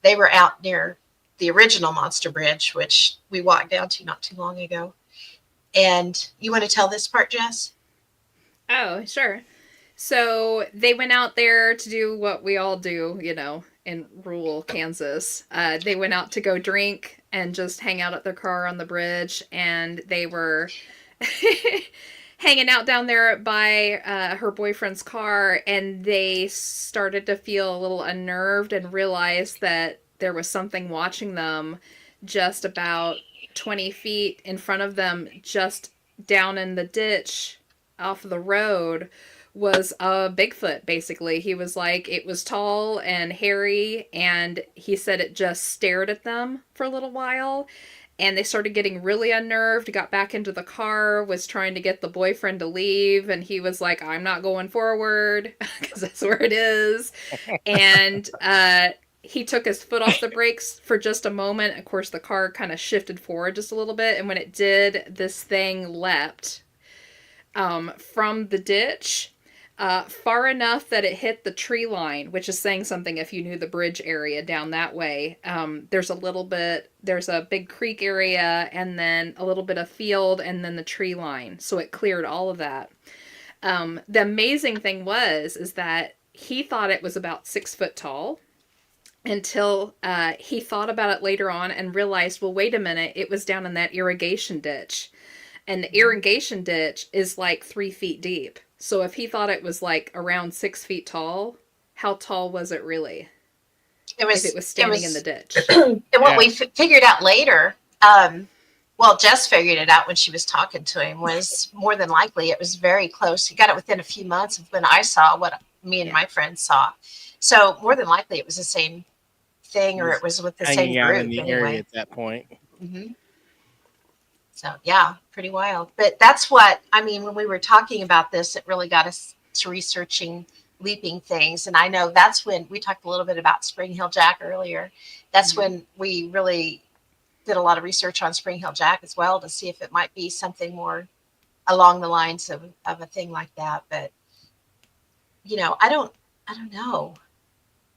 they were out near the original Monster Bridge, which we walked down to not too long ago. And you want to tell this part, Jess? Oh, sure. So they went out there to do what we all do, in rural Kansas. They went out to go drink and just hang out at their car on the bridge, and they were hanging out down there by her boyfriend's car, and they started to feel a little unnerved and realized that there was something watching them just about 20 feet in front of them, just down in the ditch off of the road, was a Bigfoot, basically. He was like, it was tall and hairy, and he said it just stared at them for a little while, and they started getting really unnerved, got back into the car, was trying to get the boyfriend to leave, and he was like, I'm not going forward, because that's where it is. And he took his foot off the brakes for just a moment. Of course, the car kind of shifted forward just a little bit, and when it did, this thing leapt from the ditch far enough that it hit the tree line, which is saying something if you knew the bridge area down that way. There's a big creek area, and then a little bit of field, and then the tree line. So it cleared all of that. The amazing thing is that he thought it was about 6 foot tall, until he thought about it later on and realized, well, wait a minute, it was down in that irrigation ditch. And the irrigation ditch is like 3 feet deep. So if he thought it was like around 6 feet tall, how tall was it really? If it was standing in the ditch. And what we figured out later, Jess figured it out when she was talking to him, was more than likely it was very close. He got it within a few months of when I saw what me and my friends saw. So more than likely it was the same thing, or it was with the same out group in the area at that point. Mm-hmm. So yeah, pretty wild. But that's what I mean when we were talking about this. It really got us to researching leaping things, and I know that's when we talked a little bit about Spring Hill Jack earlier. That's when we really did a lot of research on Spring Hill Jack as well, to see if it might be something more along the lines of a thing like that. But I don't know.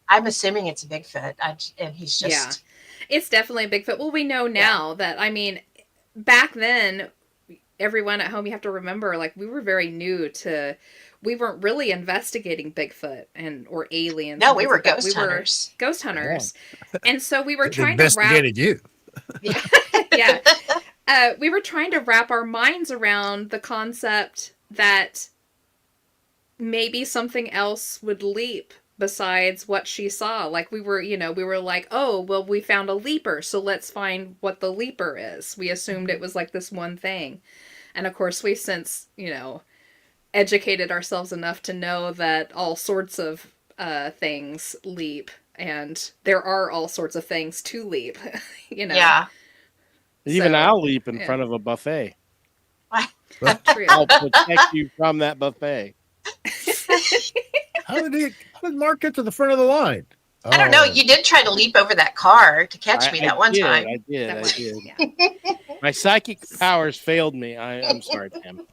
I'm assuming it's a Bigfoot, and he's just... Yeah, it's definitely a Bigfoot. Well, we know now that, back then, everyone at home, you have to remember, like, we were very new to... We weren't really investigating Bigfoot or aliens. No, we were ghost hunters. We were ghost hunters. And so we were They trying to investigated you. Yeah. We were trying to wrap our minds around the concept that maybe something else would leap besides what she saw. Like we were like, oh, well, we found a leaper, so let's find what the leaper is. We assumed it was like this one thing. And of course, we've since, educated ourselves enough to know that all sorts of things leap, and there are all sorts of things to leap, Yeah. Even I'll leap in front of a buffet. True. I'll protect you from that buffet. How did Mark get to the front of the line? I don't know. You did try to leap over that car to catch me that one time. I did. Yeah. My psychic powers failed me. I'm sorry, Tim.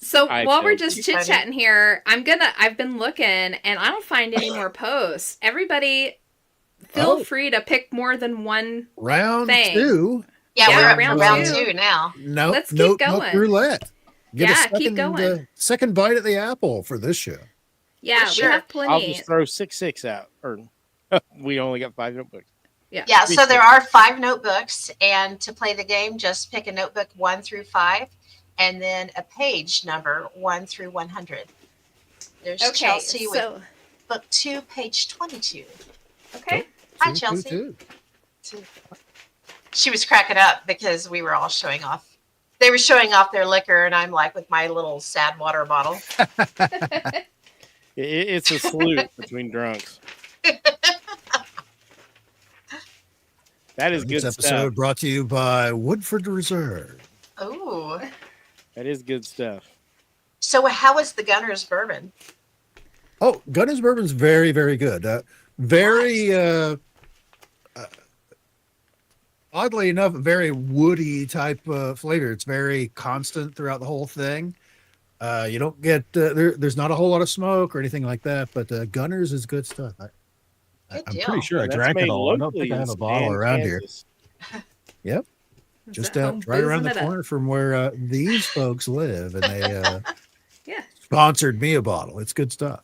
So while we're just chit-chatting here, I've been looking, and I don't find any more posts. Everybody, feel free to pick more than one round thing. 2. Yeah, we're at round 2 now. Let's keep going. Roulette. Keep going. Second bite at the apple for this show. Yeah, sure. We have plenty. I'll just throw 6 out. Or we only got 5 notebooks. Yeah, so there are 5 notebooks, and to play the game, just pick a notebook 1 through 5, and then a page number 1 through 100. There's Chelsea with book 2, page 22. Okay. Hi, Chelsea. She was cracking up because we were all showing off. They were showing off their liquor, and I'm like with my little sad water bottle. It's a salute between drunks. That is good This episode stuff. brought to you by Woodford Reserve. Ooh. That is good stuff. So how is the Gunner's bourbon? Oh, Gunner's bourbon's very, very good. Very oddly enough, very woody type flavor. It's very constant throughout the whole thing. You don't get there's not a whole lot of smoke or anything like that, but Gunner's is good stuff. Good I'm deal. pretty sure I That's drank made it all. I don't think locally I have in a bottle Span, around Kansas. here. Is Just that home right around boozing the it up? corner from where these folks live, and they Yeah. sponsored me a bottle. It's good stuff.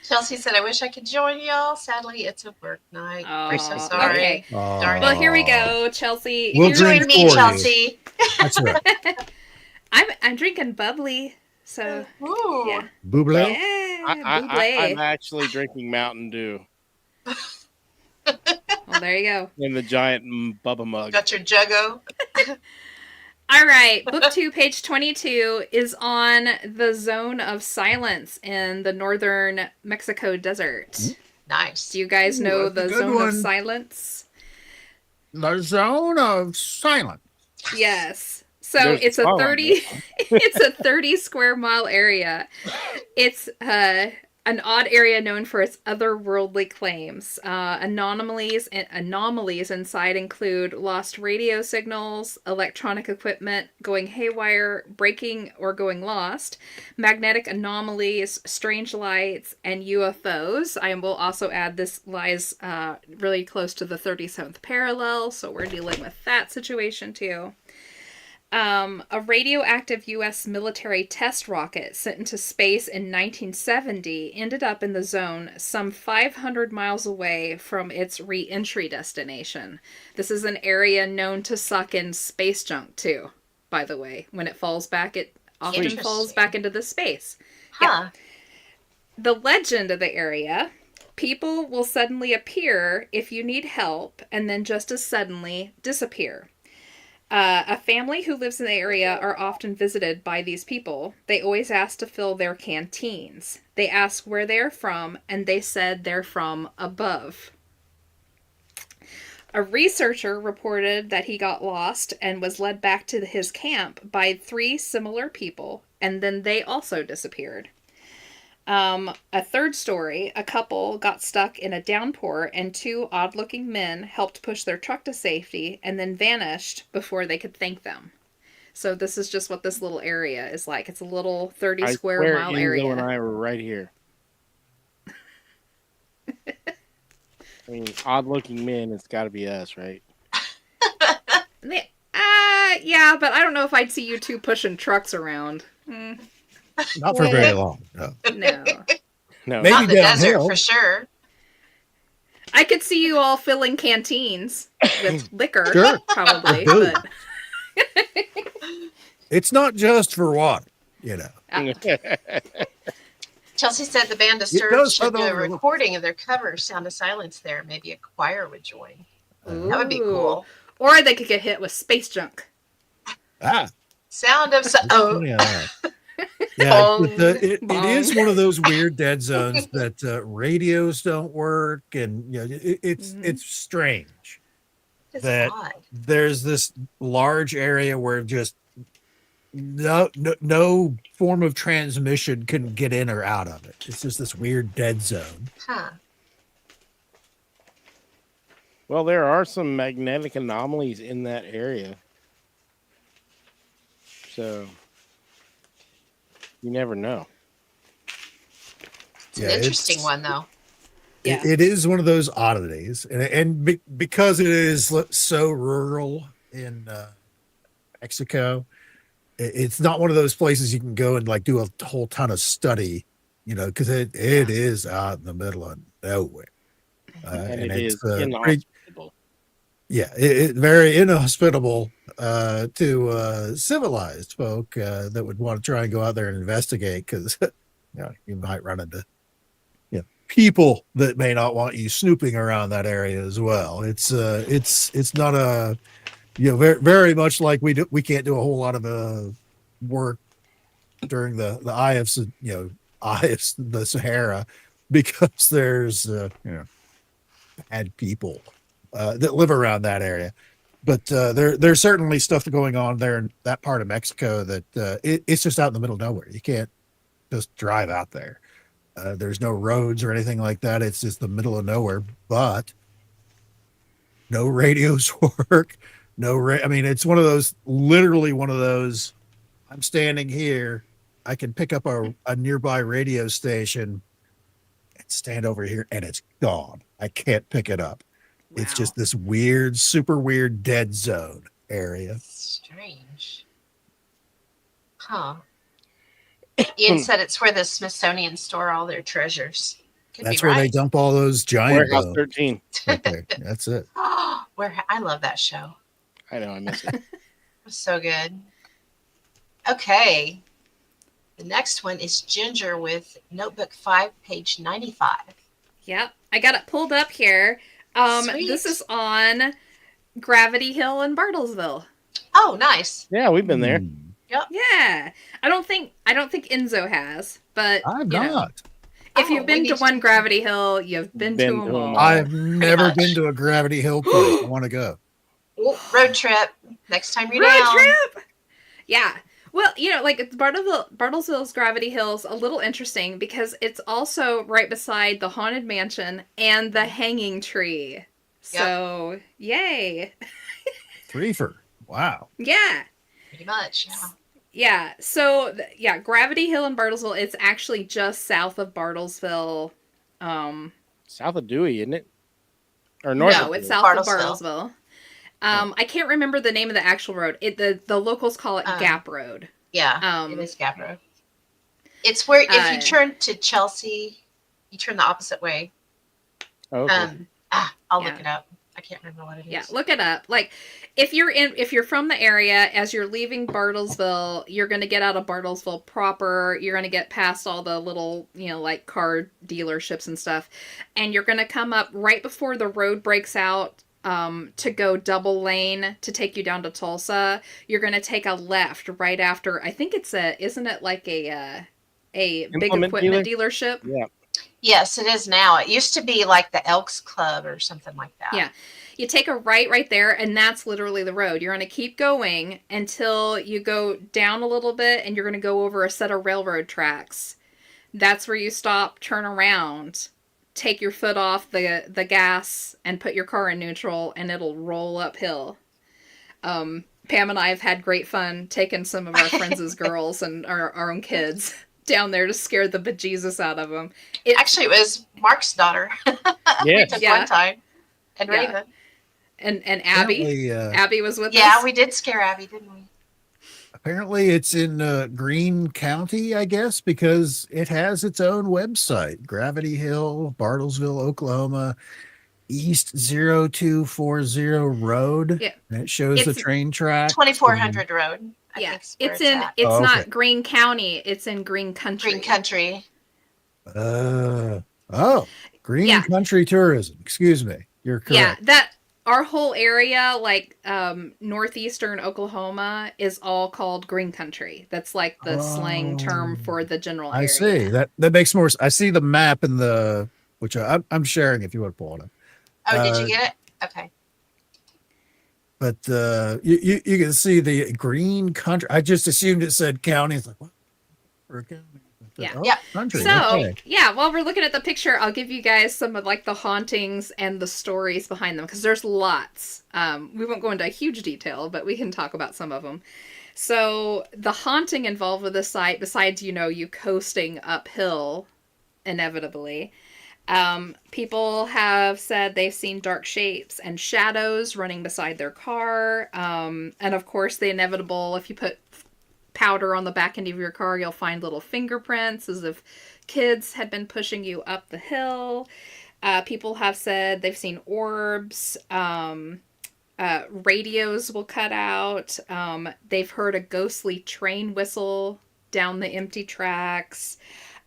Chelsea said, I wish I could join y'all. Sadly, it's a work night. We're so Oh, sorry. okay. Darn Well, it. here we go, Chelsea. We'll Here's drink your Join me, for you. Chelsea. That's right. I'm drinking bubbly, so Ooh. yeah. Buble. Yeah, I'm buble. actually drinking Mountain Dew Well, there you go. in the giant Bubba mug. Got your juggo. All right, book 2, page 22 is on the zone of silence in the northern Mexico desert. Nice. Do you guys Ooh, know that's a the good zone one. of silence? The zone of silence. Yes. So There's it's a a song on 30 it's a 30 square mile area. It's an odd area known for its otherworldly claims. Anomalies inside include lost radio signals, electronic equipment going haywire, breaking or going lost, magnetic anomalies, strange lights, and UFOs. I will also add this lies really close to the 37th parallel, so we're dealing with that situation too. A radioactive U.S. military test rocket sent into space in 1970 ended up in the zone some 500 miles away from its re-entry destination. This is an area known to suck in space junk, too, by the way. When it falls back, it often Interesting. falls back into the space. Huh. The legend of the area: people will suddenly appear if you need help, and then just as suddenly disappear. A family who lives in the area are often visited by these people. They always ask to fill their canteens. They ask where they are from, and they said they're from above. A researcher reported that he got lost and was led back to his camp by 3 similar people, and then they also disappeared. A third story, a couple got stuck in a downpour and 2 odd-looking men helped push their truck to safety and then vanished before they could thank them. So this is just what this little area is like. It's a little 30 I square swear mile Enzo area. and I were right here. I mean, odd-looking men. It's got to be us, right? Yeah, but I don't know if I'd see you 2 pushing trucks around. Not for very long. No. No. No, Maybe Not in the desert downhill. for sure. I could see you all filling canteens with liquor, Sure. probably. Booze. But It's not just for water, you know. Chelsea said the band does Disturbed should sound do a overlooked. recording of their cover, Sound of Silence, there. Maybe a choir would join. That would be Ooh. cool. Or they could get hit with space junk. Sound of Oh. Yeah, Bong. it is one of those weird dead zones that radios don't work, and you know it's strange. It's that- odd. There's this large area where just no form of transmission can get in or out of it. It's just this weird dead zone. Huh. Well, there are some magnetic anomalies in that area. So, you never know. It's an interesting one, though. Yeah. It is one of those oddities, and because it is so rural in Mexico, it's not one of those places you can go and like do a whole ton of study, you know, because it is out in the middle of nowhere, And it it's is pretty, inhospitable. yeah, it very inhospitable to civilized folk that would want to try and go out there and investigate, because you know, you might run into people that may not want you snooping around that area as well. It's not a, you know, very, very much like we can't do a whole lot of work during the eye of the Sahara, because there's bad people that live around that area. But there's certainly stuff going on there in that part of Mexico that it's just out in the middle of nowhere. You can't just drive out there. There's no roads or anything like that. It's just the middle of nowhere. But no radios work. I mean, it's one of those. Literally one of those. I'm standing here. I can pick up a nearby radio station and stand over here, and it's gone. I can't pick it up. It's Wow. just this weird, super weird dead zone area. Strange. Huh. Ian said it's where the Smithsonian store all their treasures. Could That's be where they right. dump all those giant Warehouse bones 13. right there. That's it. Where I love that show. I know, I miss it. It was so good. Okay. The next one is Ginger with Notebook 5, page 95. Yep. I got it pulled up here. Sweet. This is on Gravity Hill in Bartlesville. Oh, nice. Yeah, we've been there. Yeah. I don't think Enzo has, but I've you know, not. if Oh, you've we been need to to- one Gravity Hill, you've been to them all. I've never much. been to a Gravity Hill place. I want to go. Ooh, road trip. Next time you're Road down. trip. Yeah. Well, like it's Bartlesville's Gravity Hill's a little interesting because it's also right beside the Haunted Mansion and the Hanging Tree. So, yay. Threefer. Wow. Yeah. Pretty much, yeah. Yeah. So, Gravity Hill in Bartlesville, it's actually just south of Bartlesville. South of Dewey, isn't it? Or north No, of it's Dewey. south of Bartlesville. Bartlesville. I can't remember the name of the actual road. The locals call it Gap Road. Yeah, it is Gap Road. It's where if you turn to Chelsea, you turn the opposite way. Oh, okay. I'll look it up. I can't remember what it is. Yeah, look it up. Like, if you're from the area, as you're leaving Bartlesville, you're going to get out of Bartlesville proper. You're going to get past all the little, like car dealerships and stuff, and you're going to come up right before the road breaks out. To go double lane to take you down to Tulsa, you're going to take a left right after. I think isn't it like a big equipment dealership? Yeah. Yes, it is now. It used to be like the Elks Club or something like that. Yeah. You take a right there, and that's literally the road. You're going to keep going until you go down a little bit, and you're going to go over a set of railroad tracks. That's where you stop, turn around, take your foot off the gas, and put your car in neutral, and it'll roll uphill. Pam and I have had great fun taking some of our friends as girls and our own kids down there to scare the bejesus out of them. Actually, it was Mark's daughter. Yes. We took Yeah. one time. And Yeah. Raven. And Abby. Apparently, Abby was with us. Yeah, we did scare Abby, didn't we? apparently it's in Greene County, I guess, because it has its own website. Gravity Hill, Bartlesville, Oklahoma, East 0240 Road. Yeah. And it shows the It's train track. 2400 Road. I Yeah, think's where it's at. Oh, okay. not Greene County, it's in Greene Country. Green Country. Green Yeah. Country Tourism. Excuse me. You're correct. Yeah, our whole area, like northeastern Oklahoma, is all called Green Country. That's like the slang term for the general area. I see. That makes more. I see the map in the which I'm sharing if you want to pull it up. Oh, did you get it? Okay. But you can see the Green Country. I just assumed it said county. It's like what? For a county? Yeah. Oh, Yeah. Country. So, okay. yeah, while we're looking at the picture, I'll give you guys some of like the hauntings and the stories behind them because there's lots. We won't go into huge detail, but we can talk about some of them. So, the haunting involved with this site, besides you coasting uphill, inevitably, people have said they've seen dark shapes and shadows running beside their car, and of course the inevitable. If you put powder on the back end of your car, you'll find little fingerprints as if kids had been pushing you up the hill. People have said they've seen orbs. Radios will cut out. They've heard a ghostly train whistle down the empty tracks.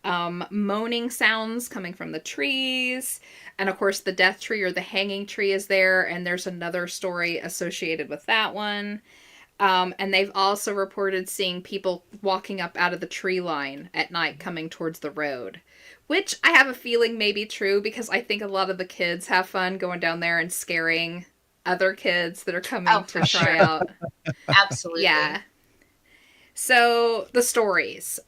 Moaning sounds coming from the trees. And of course the death tree or the hanging tree is there, and there's another story associated with that one. And they've also reported seeing people walking up out of the tree line at night coming towards the road, which I have a feeling may be true because I think a lot of the kids have fun going down there and scaring other kids that are coming Oh, to for try sure. out. Absolutely. Yeah. So the stories.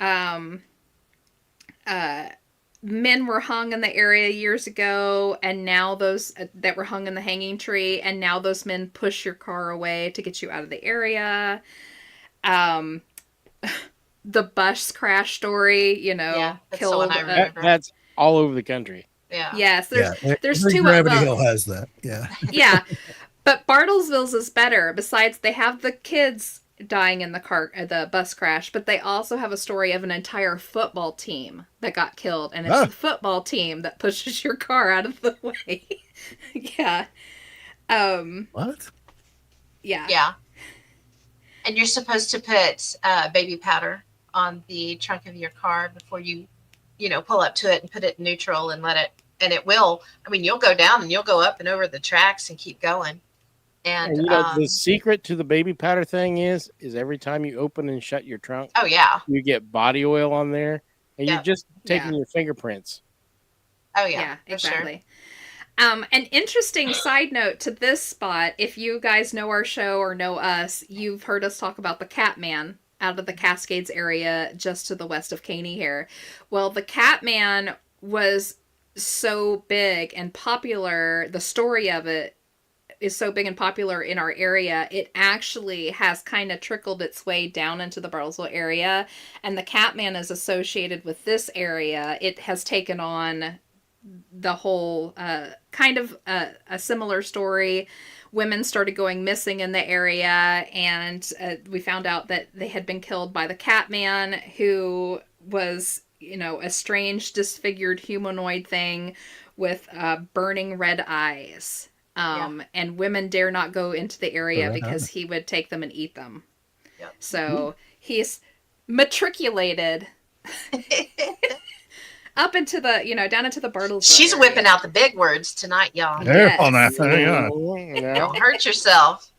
Men were hung in the area years ago, and now those that were hung in the hanging tree, and now those men push your car away to get you out of the area. Um, the bus crash story, Yeah, that's the one killed. I remember. That's all over the country. Yeah. Yes, Yeah, there's every two. Gravity Well, Hill has that. Yeah. yeah, but Bartlesville's is better. Besides, they have the kids dying in the bus crash, but they also have a story of an entire football team that got killed, and it's Ah. the football team that pushes your car out of the way. Yeah. What? Yeah. Yeah. And you're supposed to put baby powder on the trunk of your car before you pull up to it and put it in neutral and let it, and it will. I mean, you'll go down and you'll go up and over the tracks and keep going. And And the secret to the baby powder thing is every time you open and shut your trunk, oh yeah, you get body oil on there, and Yeah. you're just taking Yeah. your fingerprints. oh yeah, Yeah, for sure. exactly. An interesting side note to this spot, if you guys know our show or know us, you've heard us talk about the Catman out of the Cascades area just to the west of Caney here. Well, the Catman was so big and popular, the story of it is so big and popular in our area, it actually has kind of trickled its way down into the Bartlesville area, and the Catman is associated with this area. It has taken on the whole kind of a similar story. Women started going missing in the area, and we found out that they had been killed by the Catman, who was, a strange, disfigured humanoid thing with burning red eyes. And women dare not go into the area because he would take them and eat them. Yep. So he's matriculated up into the, down into the Bartlesville She's area. whipping out the big words tonight, y'all. Yes. On that thing. Don't hurt yourself.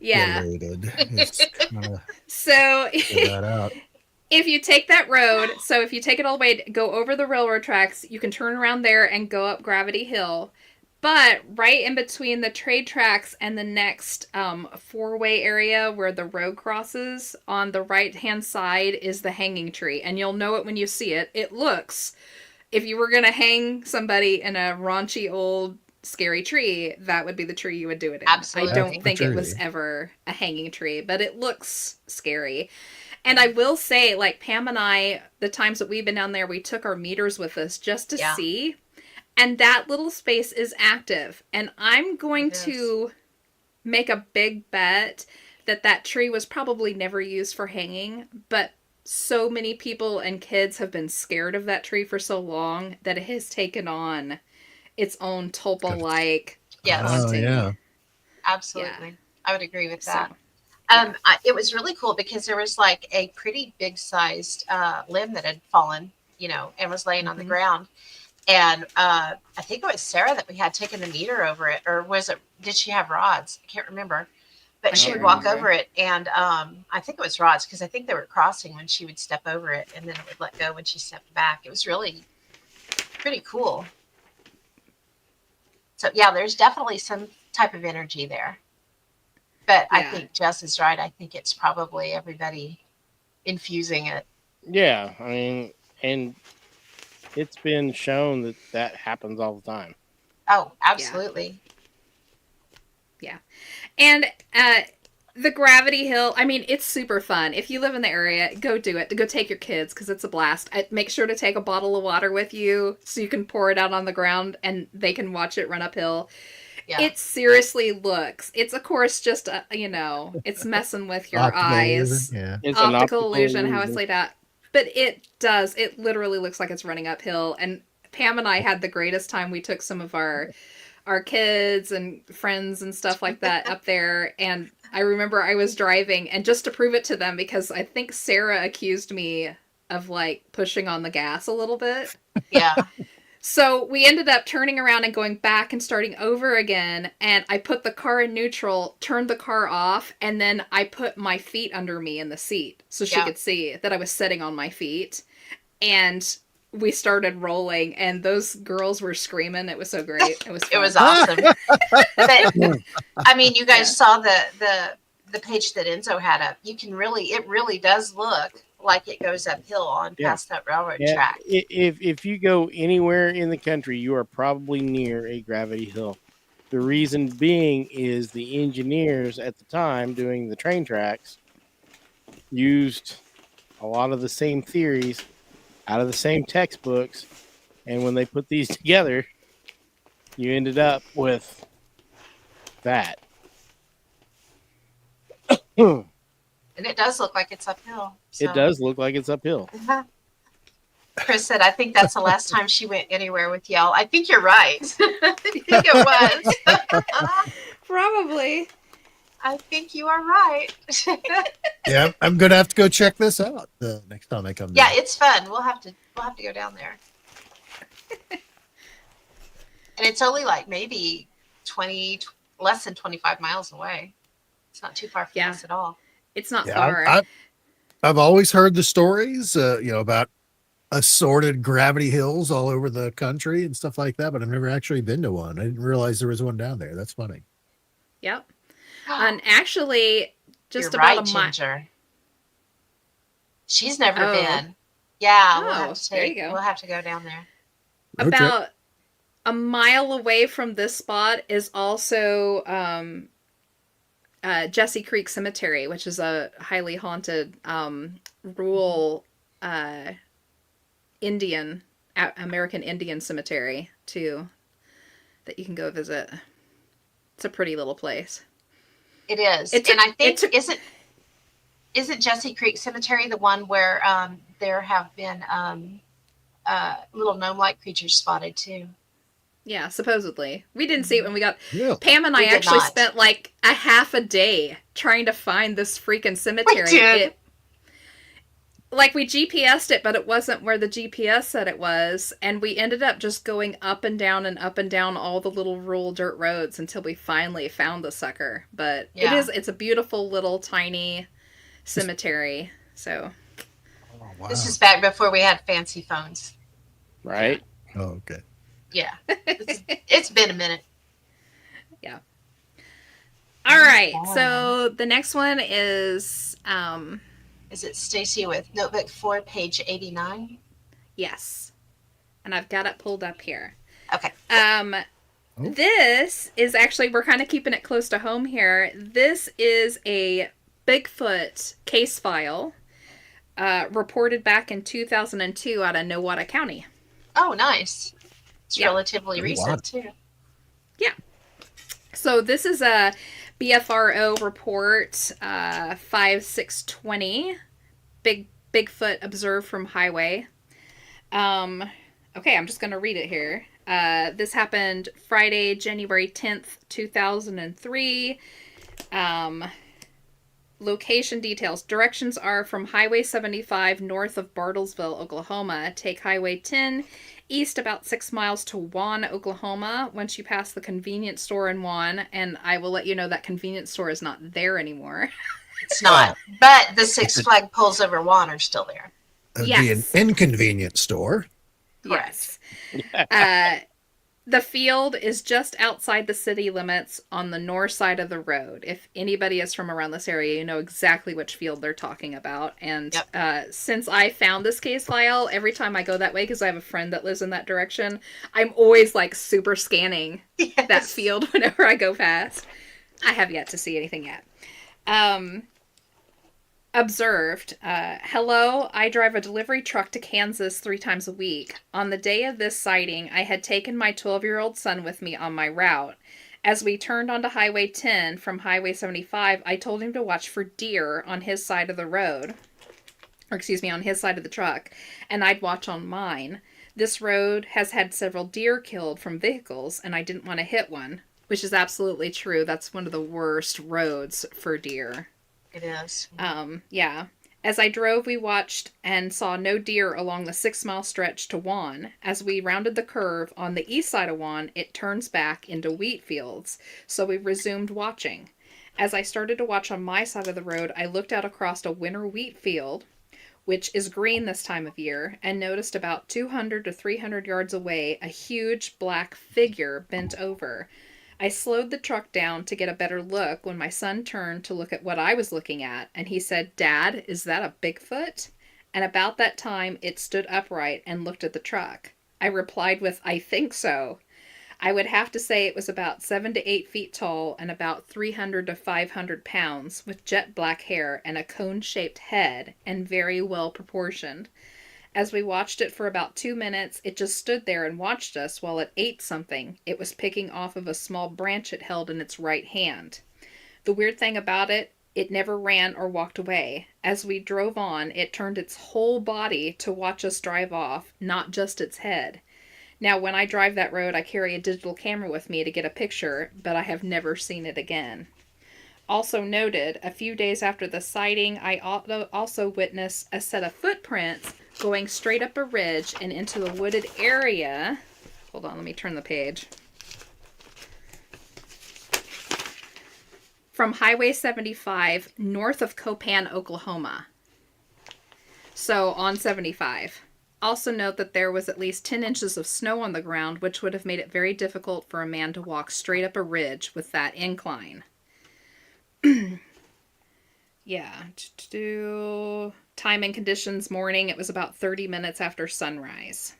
Yeah. It's kinda So figure that out. if you take that road, so if you take it all the way, go over the railroad tracks, you can turn around there and go up Gravity Hill. But right in between the trade tracks and the next four-way area where the road crosses, on the right-hand side is the hanging tree. And you'll know it when you see it. It looks, if you were going to hang somebody in a raunchy old scary tree, that would be the tree you would do it in. Absolutely. I don't think it was Tree. ever a hanging tree, but it looks scary. And I will say, like Pam and I, the times that we've been down there, we took our meters with us just to Yeah. see. And that little space is active. And I'm going It is. to make a big bet that that tree was probably never used for hanging. But so many people and kids have been scared of that tree for so long that it has taken on its own Tulpa-like Yes. Oh, haunting. yeah. Absolutely. I would agree with that. So, It was really cool because there was like a pretty big sized limb that had fallen, and was laying on the Mhm. ground. And I think it was Sarah that we had taken the meter over it, or did she have rods? I can't remember. But I she can't would walk remember. over it, and I think it was rods because I think they were crossing when she would step over it, and then it would let go when she stepped back. It was really pretty cool. So yeah, there's definitely some type of energy there. But I Yeah. think Jess is right. I think it's probably everybody infusing it. Yeah, I mean, and it's been shown that happens all the time. Oh, absolutely. And the Gravity Hill, I mean, it's super fun. If you live in the area, go do it. Go take your kids because it's a blast. Make sure to take a bottle of water with you so you can pour it out on the ground and they can watch it run uphill. Yeah. It seriously looks. It's, of course, just, it's messing with your Optical eyes. illusion, yeah. It's an Optical illusion, how it's laid out. But it does. It literally looks like it's running uphill. And Pam and I had the greatest time. We took some of our kids and friends and stuff like that up there, and I remember I was driving, and just to prove it to them, because I think Sarah accused me of like pushing on the gas a little bit. Yeah. So we ended up turning around and going back and starting over again, and I put the car in neutral, turned the car off, and then I put my feet under me in the seat so she Yeah. could see that I was sitting on my feet. And we started rolling, and those girls were screaming. It was so great. It was fun. It was awesome. But, I mean, you guys saw the page that Enzo had up. You can it really does look like it goes uphill on past that railroad track. If you go anywhere in the country, you are probably near a gravity hill. The reason being is the engineers at the time doing the train tracks used a lot of the same theories out of the same textbooks, and when they put these together, you ended up with that. And it does look like it's uphill. So. It does look like it's uphill. Chris said, I think that's the last time she went anywhere with y'all. I think you're right. I think it was. Probably. I think you are right. Yeah, I'm gonna have to go check this out the next time I come. Yeah, down. it's fun. We'll have to go down there. And it's only like maybe less than 25 miles away. It's not too far from us at all. It's not far. I've always heard the stories, about assorted gravity hills all over the country and stuff like that, but I've never actually been to one. I didn't realize there was one down there. That's funny. Yep. And actually, just You're about right, a mile. Ginger. She's never been. Yeah, there you go. We'll have to go down there. Road trip. About a mile away from this spot is also Jesse Creek Cemetery, which is a highly haunted rural American Indian cemetery too, that you can go visit. It's a pretty little place. It is. And I think isn't Jesse Creek Cemetery the one where there have been little gnome-like creatures spotted too? Yeah, supposedly. We didn't see it when we got... Yeah. Pam and I We did actually not. spent like a half a day trying to find this freaking cemetery. We did. We GPS'd it, but it wasn't where the GPS said it was. And we ended up just going up and down all the little rural dirt roads until we finally found the sucker. But it's a beautiful little tiny cemetery. So... Oh, wow. This is back before we had fancy phones. Right? Oh, okay. Yeah. It's been a minute. Yeah. All right. So the next one is... Is it Stacy with Notebook 4, page 89? Yes. And I've got it pulled up here. Okay. This is actually, we're kind of keeping it close to home here. This is a Bigfoot case file reported back in 2002 out of Nowata County. Oh, nice. It's relatively Oh, recent, wow. too. Yeah. So this is a BFRO report 5620, Bigfoot observed from highway. Okay, I'm just going to read it here. This happened Friday, January 10th, 2003. Location details. Directions are from Highway 75 north of Bartlesville, Oklahoma. Take Highway 10 east about 6 miles to Juan, Oklahoma. Once you pass the convenience store in Juan, and I will let you know that convenience store is not there anymore. It's not. But the Six Flag poles over Juan are still there. It'd be an inconvenient store. Yes. The field is just outside the city limits on the north side of the road. If anybody is from around this area, you know exactly which field they're talking about. And since I found this case file, every time I go that way, because I have a friend that lives in that direction, I'm always like super scanning that field whenever I go past. I have yet to see anything yet. Observed. Hello, I drive a delivery truck to Kansas 3 times a week. On the day of this sighting, I had taken my 12-year-old son with me on my route. As we turned onto Highway 10 from Highway 75, I told him to watch for deer on his side of the road. Or excuse me, on his side of the truck. And I'd watch on mine. This road has had several deer killed from vehicles, and I didn't want to hit one. Which is absolutely true. That's one of the worst roads for deer. It is. Yeah. As I drove, we watched and saw no deer along the 6-mile stretch to Juan. As we rounded the curve on the east side of Juan, it turns back into wheat fields, so we resumed watching. As I started to watch on my side of the road, I looked out across a winter wheat field which is green this time of year, and noticed about 200 to 300 yards away a huge black figure bent over. I slowed the truck down to get a better look when my son turned to look at what I was looking at, and he said, "Dad, is that a Bigfoot?" And about that time, it stood upright and looked at the truck. I replied with, "I think so." I would have to say it was about 7 to 8 feet tall and about 300 to 500 pounds, with jet black hair and a cone-shaped head, and very well proportioned. As we watched it for about 2 minutes, it just stood there and watched us while it ate something. It was picking off of a small branch it held in its right hand. The weird thing about it, it never ran or walked away. As we drove on, it turned its whole body to watch us drive off, not just its head. Now, when I drive that road, I carry a digital camera with me to get a picture, but I have never seen it again. Also noted, a few days after the sighting, I also witnessed a set of footprints going straight up a ridge and into the wooded area. Hold on, let me turn the page. From Highway 75 north of Copan, Oklahoma. So on 75. Also note that there was at least 10 inches of snow on the ground, which would have made it very difficult for a man to walk straight up a ridge with that incline. Yeah. Time and conditions, morning. It was about 30 minutes after sunrise.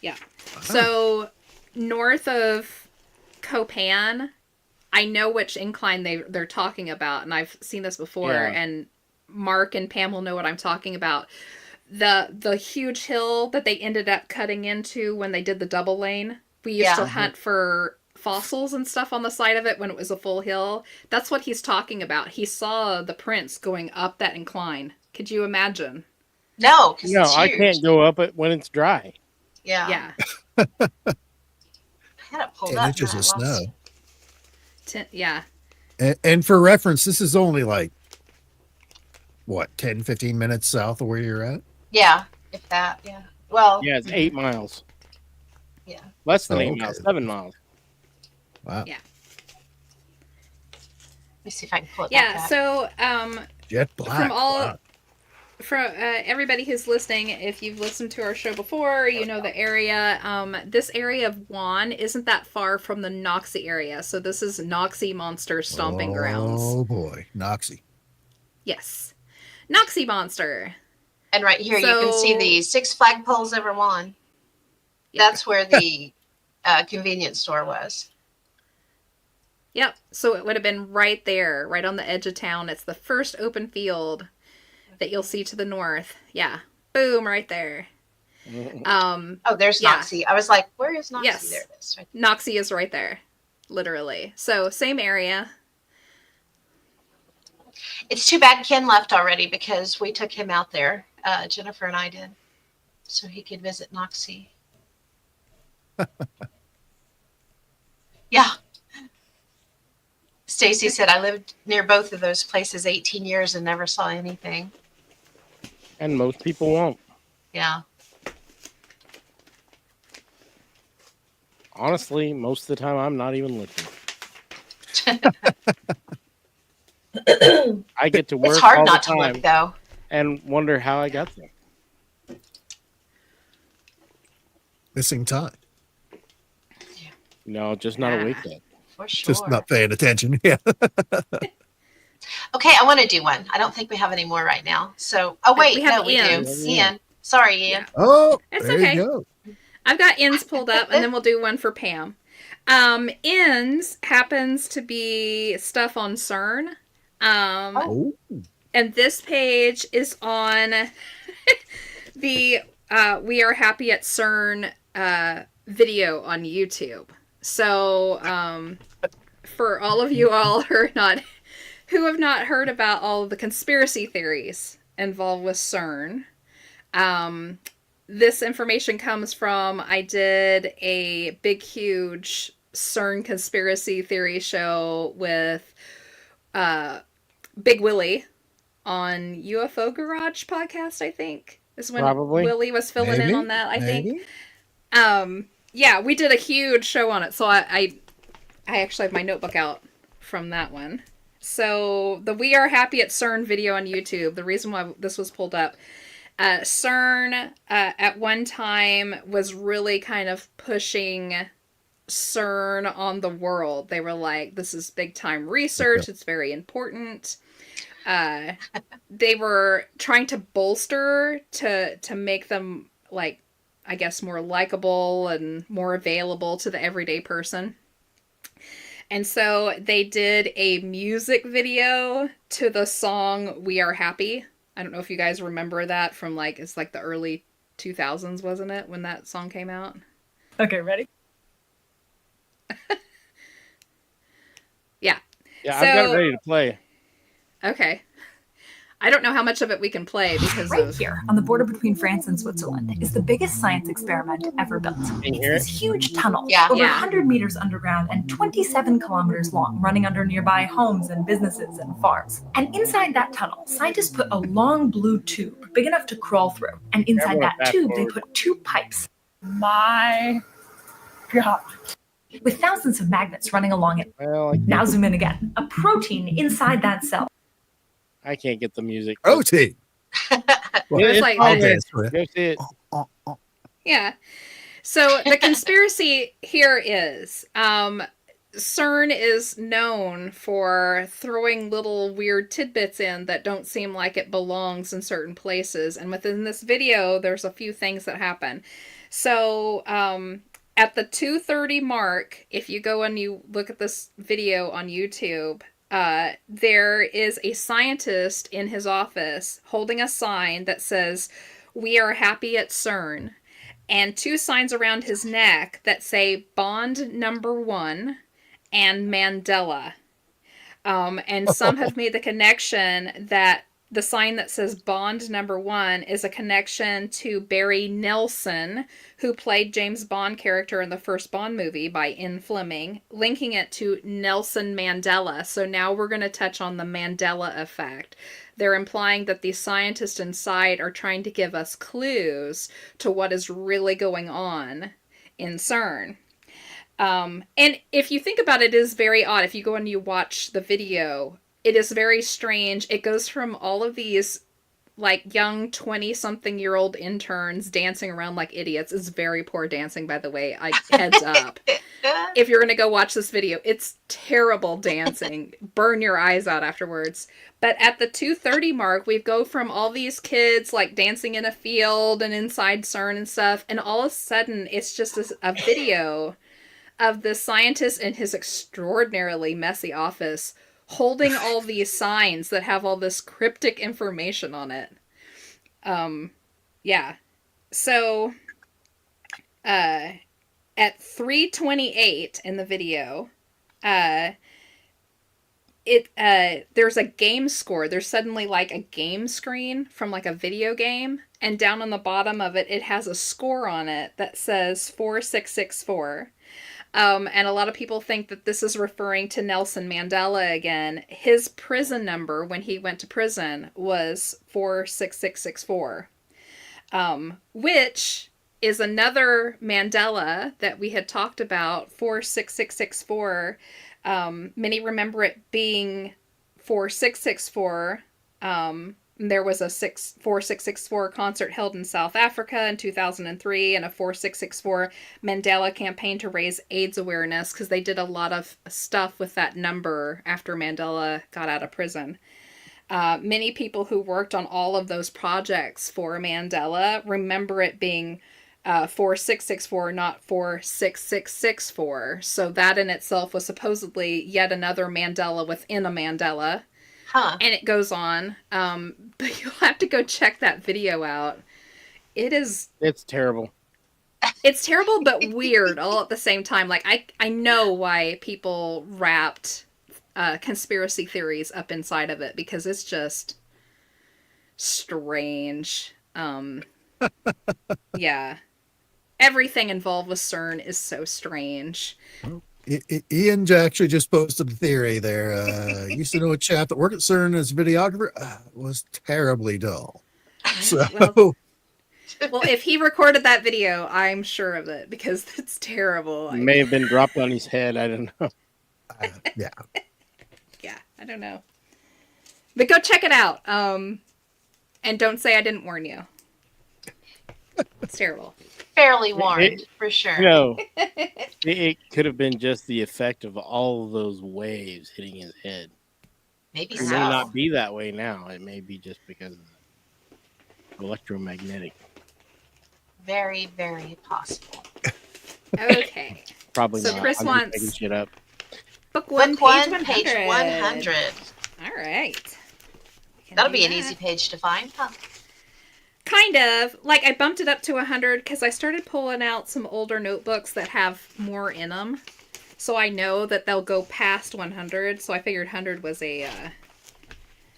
Yeah. So north of Copan, I know which incline they're talking about, and I've seen this before, and Mark and Pam will know what I'm talking about. The huge hill that they ended up cutting into when they did the double lane. We used to hunt for fossils and stuff on the side of it when it was a full hill. That's what he's talking about. He saw the prints going up that incline. Could you imagine? No, because it's I huge. can't go up it when it's dry. Yeah. Yeah. I had it pulled 10 up. inches and I of lost snow. Yeah. And for reference, this is only like, what, 10, 15 minutes south of where you're at? Yeah, if that, yeah. Well, Yeah, it's 8 miles. Yeah. Less than Oh, 8 okay. miles, 7 miles. Wow. Yeah. Let me see if I can pull it Yeah, back up. so Jet black. from all wow. from everybody who's listening, if you've listened to our show before, you know the area. This area of Juan isn't that far from the Noxie area, so this is Noxie Monster stomping grounds. Oh boy, Noxie. Yes, Noxie Monster. And right here, you can see So- the 6 flagpoles over one. Yeah. That's where the convenience store was. Yep. So it would have been right there, right on the edge of town. It's the first open field that you'll see to the north. Yeah. Boom, right there. Oh, there's Yeah. Noxie. I was like, where is Noxie? Yes. There it is. Right. Noxie is right there. Literally. So same area. It's too bad Ken left already because we took him out there. Jennifer and I did. So he could visit Noxie. Yeah. Stacy said, I lived near both of those places 18 years and never saw anything. And most people won't. Yeah. Honestly, most of the time, I'm not even looking. I get to work It's hard all not the to time look, though. and wonder how I got there. Missing time. No, just not awake yet. For sure. Just not paying attention. Yeah. Okay, I want to do one. I don't think we have any more right now. So, oh wait, We have no, we Ian's. do. Ian, sorry, Ian. Yeah. Oh, It's there okay. you go. I've got ends pulled up, and then we'll do one for Pam. Ends happens to be stuff on CERN. Oh, And this page is on the We Are Happy at CERN video on YouTube. So for all of you all who have not heard about all of the conspiracy theories involved with CERN, this information comes from, I did a big, huge CERN conspiracy theory show with Big Willie on UFO Garage podcast, I think. Is when Probably. Willie was filling in maybe, on that, I think. maybe. Yeah, we did a huge show on it, so I actually have my notebook out from that one. So the We Are Happy at CERN video on YouTube, the reason why this was pulled up, CERN at one time was really kind of pushing CERN on the world. They were like, this is big time research. It's very important. They were trying to bolster to make them, like, I guess, more likable and more available to the everyday person. And so they did a music video to the song We Are Happy. I don't know if you guys remember that from, like, it's like the early 2000s, wasn't it, when that song came out? Okay, ready? Yeah. Yeah, So, I've got it ready to play. Okay. I don't know how much of it we can play because Right of... here, on the border between France and Switzerland, is the biggest science experiment ever built. Can you It's hear this it? huge tunnel, Yeah. over Yeah. 100 meters underground and 27 kilometers long, running under nearby homes and businesses and farms. And inside that tunnel, scientists put a long blue tube, big enough to crawl through. And inside Everyone that fast tube, they forward. put 2 pipes. My God. With thousands of magnets running along it. Well, Now zoom in again. A protein inside that cell. I can't get the music. OT. It's like I'll the- dance with it. Go see it. Yeah. So the conspiracy here is CERN is known for throwing little weird tidbits in that don't seem like it belongs in certain places. And within this video, there's a few things that happen. So at the 2:30 mark, if you go and you look at this video on YouTube, there is a scientist in his office holding a sign that says, "We are happy at CERN," and 2 signs around his neck that say Bond number 1 and Mandela. And some have made the connection that the sign that says Bond number 1 is a connection to Barry Nelson, who played James Bond character in the first Bond movie by Ian Fleming, linking it to Nelson Mandela. So now we're going to touch on the Mandela effect. They're implying that these scientists inside are trying to give us clues to what is really going on in CERN. And if you think about it, it is very odd. If you go and you watch the video, it is very strange. It goes from all of these, like, young 20-something-year-old interns dancing around like idiots. It's very poor dancing, by the way. Heads up. If you're going to go watch this video, it's terrible dancing. Burn your eyes out afterwards. But at the 2:30 mark, we go from all these kids, like, dancing in a field and inside CERN and stuff, and all of a sudden, it's just a video of the scientist in his extraordinarily messy office holding all these signs that have all this cryptic information on it. Yeah. So, at 3:28 in the video, there's a game score. There's suddenly, like, a game screen from, like, a video game, and down on the bottom of it, it has a score on it that says 4664. And a lot of people think that this is referring to Nelson Mandela again. His prison number when he went to prison was 46664, which is another Mandela that we had talked about, 46664. Many remember it being 4664. There was a 4664 concert held in South Africa in 2003 and a 4664 Mandela campaign to raise AIDS awareness because they did a lot of stuff with that number after Mandela got out of prison. Many people who worked on all of those projects for Mandela remember it being 4664, not 46664. So that in itself was supposedly yet another Mandela within a Mandela. Huh. And it goes on. But you'll have to go check that video out. It's terrible. It's terrible but weird all at the same time. Like, I know why people wrapped conspiracy theories up inside of it, because it's just strange. Yeah. Everything involved with CERN is so strange. Ian actually just posted a theory there. Used to know a chap that worked at CERN as a videographer. Was terribly dull. So, well, if he recorded that video, I'm sure of it, because it's terrible. It may have been dropped on his head. I don't know. yeah. Yeah, I don't know. But go check it out. And don't say I didn't warn you. It's terrible. Fairly warned, for sure. You know, it could have been just the effect of all of those waves hitting his head. Maybe It so. may not be that way now. It may be just because of the electromagnetic. Very, very possible. Okay. Probably So not. Chris I'm wants- just making shit up. Book one, Book one, page 100. page 100. All right. We can That'll do be an that. easy page to find, huh? Kind of. Like, I bumped it up to 100 because I started pulling out some older notebooks that have more in them. So I know that they'll go past 100. So I figured 100 was a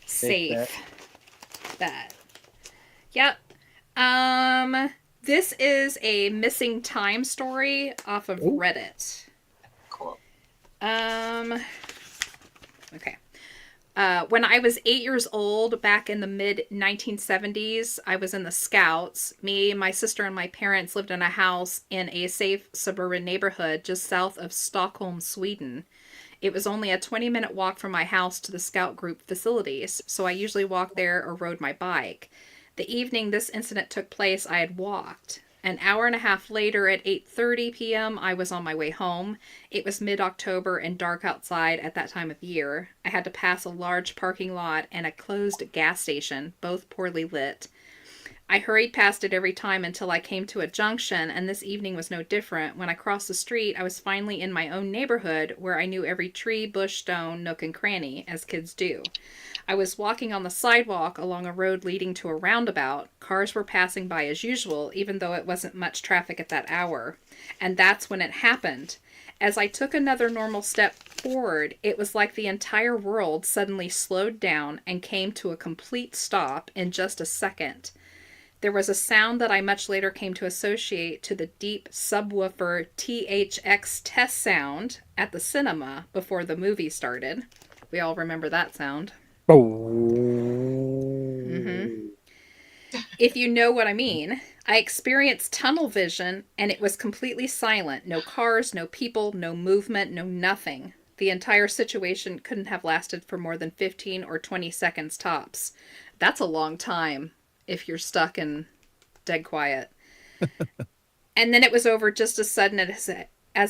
safe bet. Yep. This is a missing time story off of Ooh. Reddit. Cool. Okay. When I was 8 years old, back in the mid 1970s, I was in the Scouts. Me, my sister, and my parents lived in a house in a safe suburban neighborhood just south of Stockholm, Sweden. It was only a 20-minute walk from my house to the Scout group facilities, so I usually walked there or rode my bike. The evening this incident took place, I had walked. An hour and a half later, at 8:30 p.m., I was on my way home. It was mid-October and dark outside at that time of year. I had to pass a large parking lot and a closed gas station, both poorly lit. I hurried past it every time until I came to a junction, and this evening was no different. When I crossed the street, I was finally in my own neighborhood, where I knew every tree, bush, stone, nook, and cranny, as kids do. I was walking on the sidewalk along a road leading to a roundabout. Cars were passing by as usual, even though it wasn't much traffic at that hour. And that's when it happened. As I took another normal step forward, it was like the entire world suddenly slowed down and came to a complete stop in just a second. There was a sound that I much later came to associate to the deep subwoofer THX test sound at the cinema before the movie started. We all remember that sound. Mm-hmm. If you know what I mean, I experienced tunnel vision and it was completely silent. No cars, no people, no movement, no nothing. The entire situation couldn't have lasted for more than 15 or 20 seconds tops. That's a long time if you're stuck in dead quiet. And then it was over just as sudden as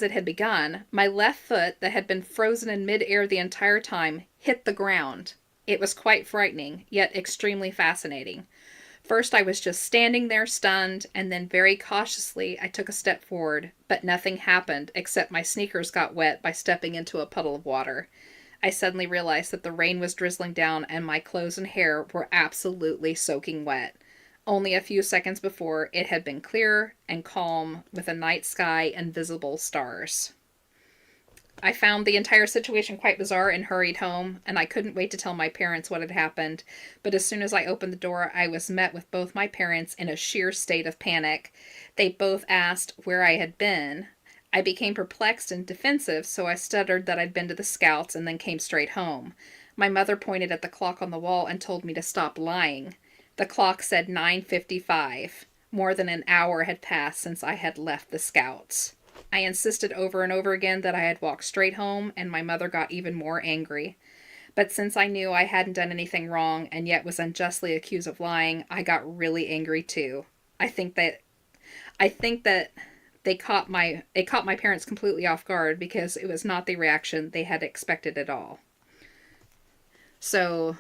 it had begun. My left foot, that had been frozen in midair the entire time, hit the ground. It was quite frightening, yet extremely fascinating. First, I was just standing there stunned, and then very cautiously I took a step forward, but nothing happened except my sneakers got wet by stepping into a puddle of water. I suddenly realized that the rain was drizzling down and my clothes and hair were absolutely soaking wet. Only a few seconds before, it had been clear and calm with a night sky and visible stars. I found the entire situation quite bizarre and hurried home, and I couldn't wait to tell my parents what had happened. But as soon as I opened the door, I was met with both my parents in a sheer state of panic. They both asked where I had been. I became perplexed and defensive, so I stuttered that I'd been to the Scouts and then came straight home. My mother pointed at the clock on the wall and told me to stop lying. The clock said 9:55. More than an hour had passed since I had left the Scouts. I insisted over and over again that I had walked straight home, and my mother got even more angry. But since I knew I hadn't done anything wrong and yet was unjustly accused of lying, I got really angry too. I think that it caught my parents completely off guard because it was not the reaction they had expected at all. So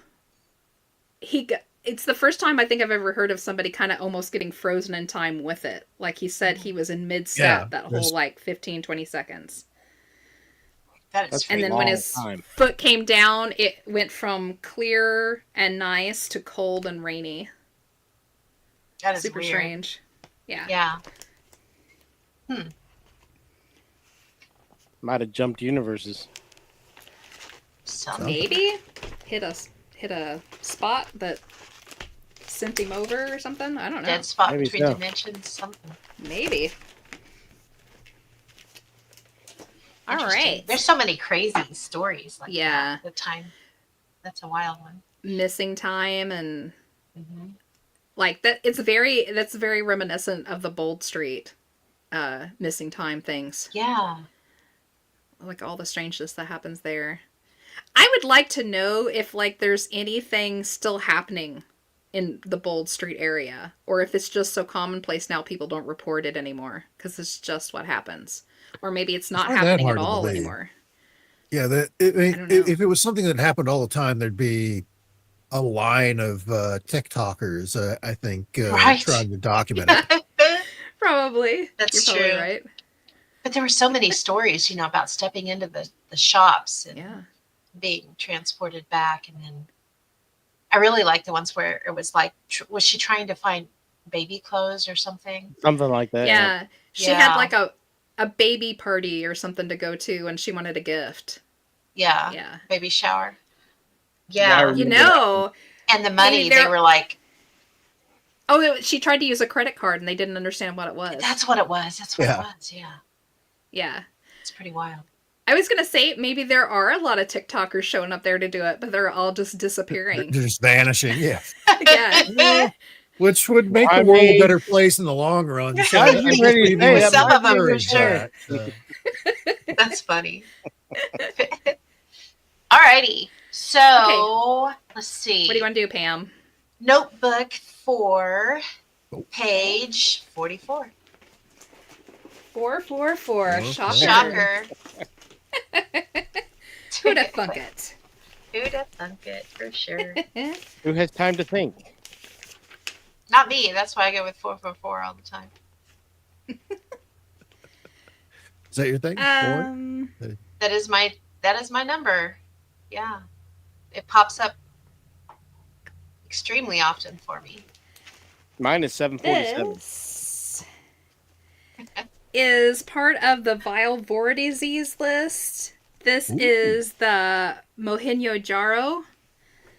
it's the first time I think I've ever heard of somebody kind of almost getting frozen in time with it. Like he said, he was in mid-step that whole 15, 20 seconds. That's And a then when long his time. foot came down, it went from clear and nice to cold and rainy. That is Super weird. strange. Yeah. Yeah. Might have jumped universes. Maybe hit a spot that sent him over or something. I don't know. Dead spot Maybe between so. dimensions, something. Maybe. All Interesting. right. There's so many crazy stories like Yeah. that. The time. That's a wild one. Missing time and Mm-hmm. like that. That's very reminiscent of the Bold Street missing time things. Yeah. Like all the strangeness that happens there. I would like to know if like there's anything still happening in the Bold Street area, or if it's just so commonplace now people don't report it anymore because it's just what happens, or maybe it's not not that happening hard at to all believe. anymore. Yeah, I don't know. if it was something that happened all the time, there'd be a line of TikTokers, I think, Right. trying to document it. Probably. That's You're probably true. right. But there were so many stories, about stepping into the shops and Yeah. being transported back. And then I really like the ones where it was like, was she trying to find baby clothes or something? Something like that. Yeah. She Yeah. had like a baby party or something to go to, and she wanted a gift. Yeah. Yeah. Baby shower. Yeah, I Yeah. remember You know, And the money, Maybe they they're- were like, she tried to use a credit card and they didn't understand what it was. that's what it was. That's what Yeah. it was. Yeah. Yeah. It's pretty wild. I was going to say maybe there are a lot of TikTokers showing up there to do it, but they're all just They're disappearing. just vanishing. Yeah. Yeah. Which would make I the world mean- a better place in the long run. So I was I getting guess ready to maybe say we that Some should of them, for encourage sure. that. That's funny. Alrighty. So let's see. What do you want to do, Pam? Notebook for Oh. page 44. 444. Oh, Shocker. Shocker. Who'da thunk it? Who'da thunk it, for sure. Who has time to think? Not me. That's why I go with 444 all the time. Is that your thing? That is my number. Yeah. It pops up extremely often for me. Mine is 747. This is part of the vile vortices list. This Ooh. is the Mohenjo-Daro,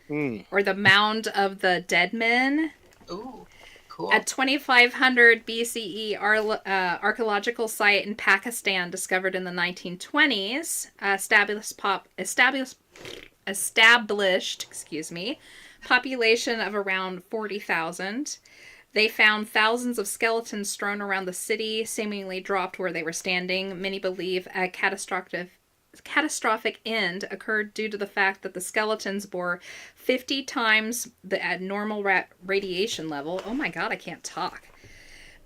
Hmm. or the Mound of the Dead Men. Ooh, cool. A 2500 BCE archaeological site in Pakistan discovered in the 1920s. Established, population of around 40,000. They found thousands of skeletons strewn around the city, seemingly dropped where they were standing. Many believe a catastrophic end occurred due to the fact that the skeletons bore 50 times the abnormal radiation level. Oh my god, I can't talk.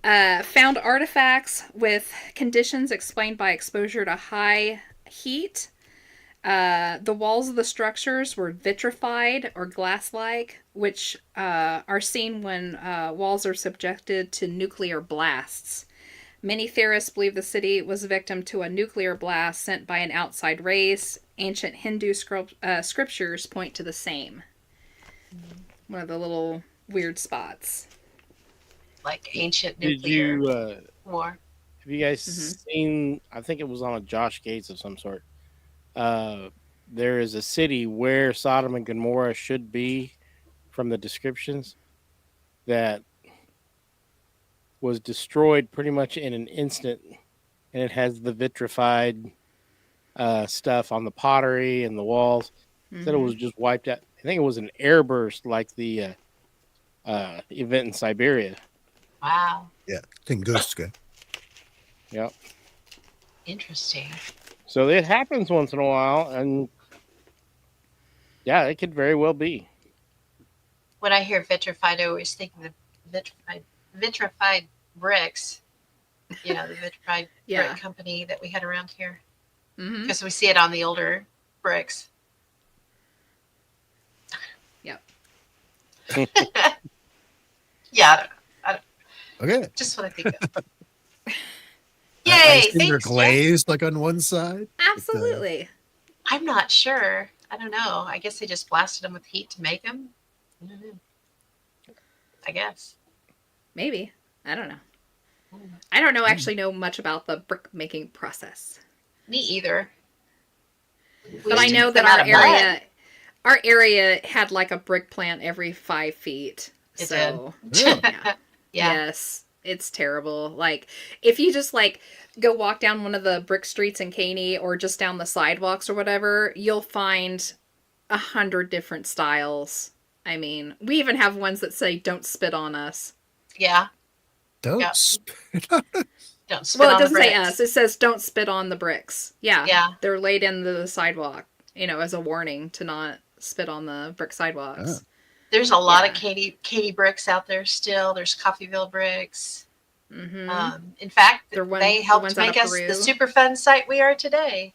Found artifacts with conditions explained by exposure to high heat. The walls of the structures were vitrified or glass-like, which are seen when walls are subjected to nuclear blasts. Many theorists believe the city was a victim to a nuclear blast sent by an outside race. Ancient Hindu scriptures point to the same. One of the little weird spots. Like ancient Did nuclear you war. have you guys Mhm. seen? I think it was on a Josh Gates of some sort. There is a city where Sodom and Gomorrah should be, from the descriptions, that was destroyed pretty much in an instant, and it has the vitrified stuff on the pottery and the walls. Said it was just wiped out. I think it was an airburst, like the event in Siberia. Wow. Yeah. Tunguska. Yep. Interesting. So it happens once in a while, and yeah, it could very well be. When I hear vitrified, I always think of the vitrified bricks. The vitrified Yeah. brick company that we had around here. Mm-hmm. Because we see it on the older bricks. Yep. Yeah, Okay. just what I think of. I Yay! assume they're Thanks, Jeff. glazed like on one side. Absolutely. I'm not sure. I don't know. I guess they just blasted them with heat to make them. I don't know. I guess. Maybe. I don't know. I don't actually know much about the brick making process. Me either. We But I used to know make that them out of mud. our area had like a brick plant every 5 feet. It So Really? yeah. Yeah. Yes, it's terrible. Like if you just like go walk down one of the brick streets in Caney or just down the sidewalks or whatever, you'll find 100 different styles. I mean, we even have ones that say "Don't spit on us." Yeah. Don't Yeah. spit. Don't spit Well, it on the doesn't say bricks. us. It says "Don't spit on the bricks." Yeah, Yeah. they're laid into the sidewalk. as a warning to not spit on the brick sidewalks. There's a lot of Yeah. Katy bricks out there still. There's Coffeyville bricks. Mm-hmm. In fact, The they helped ones out make of us the Peru. super fun site we are today.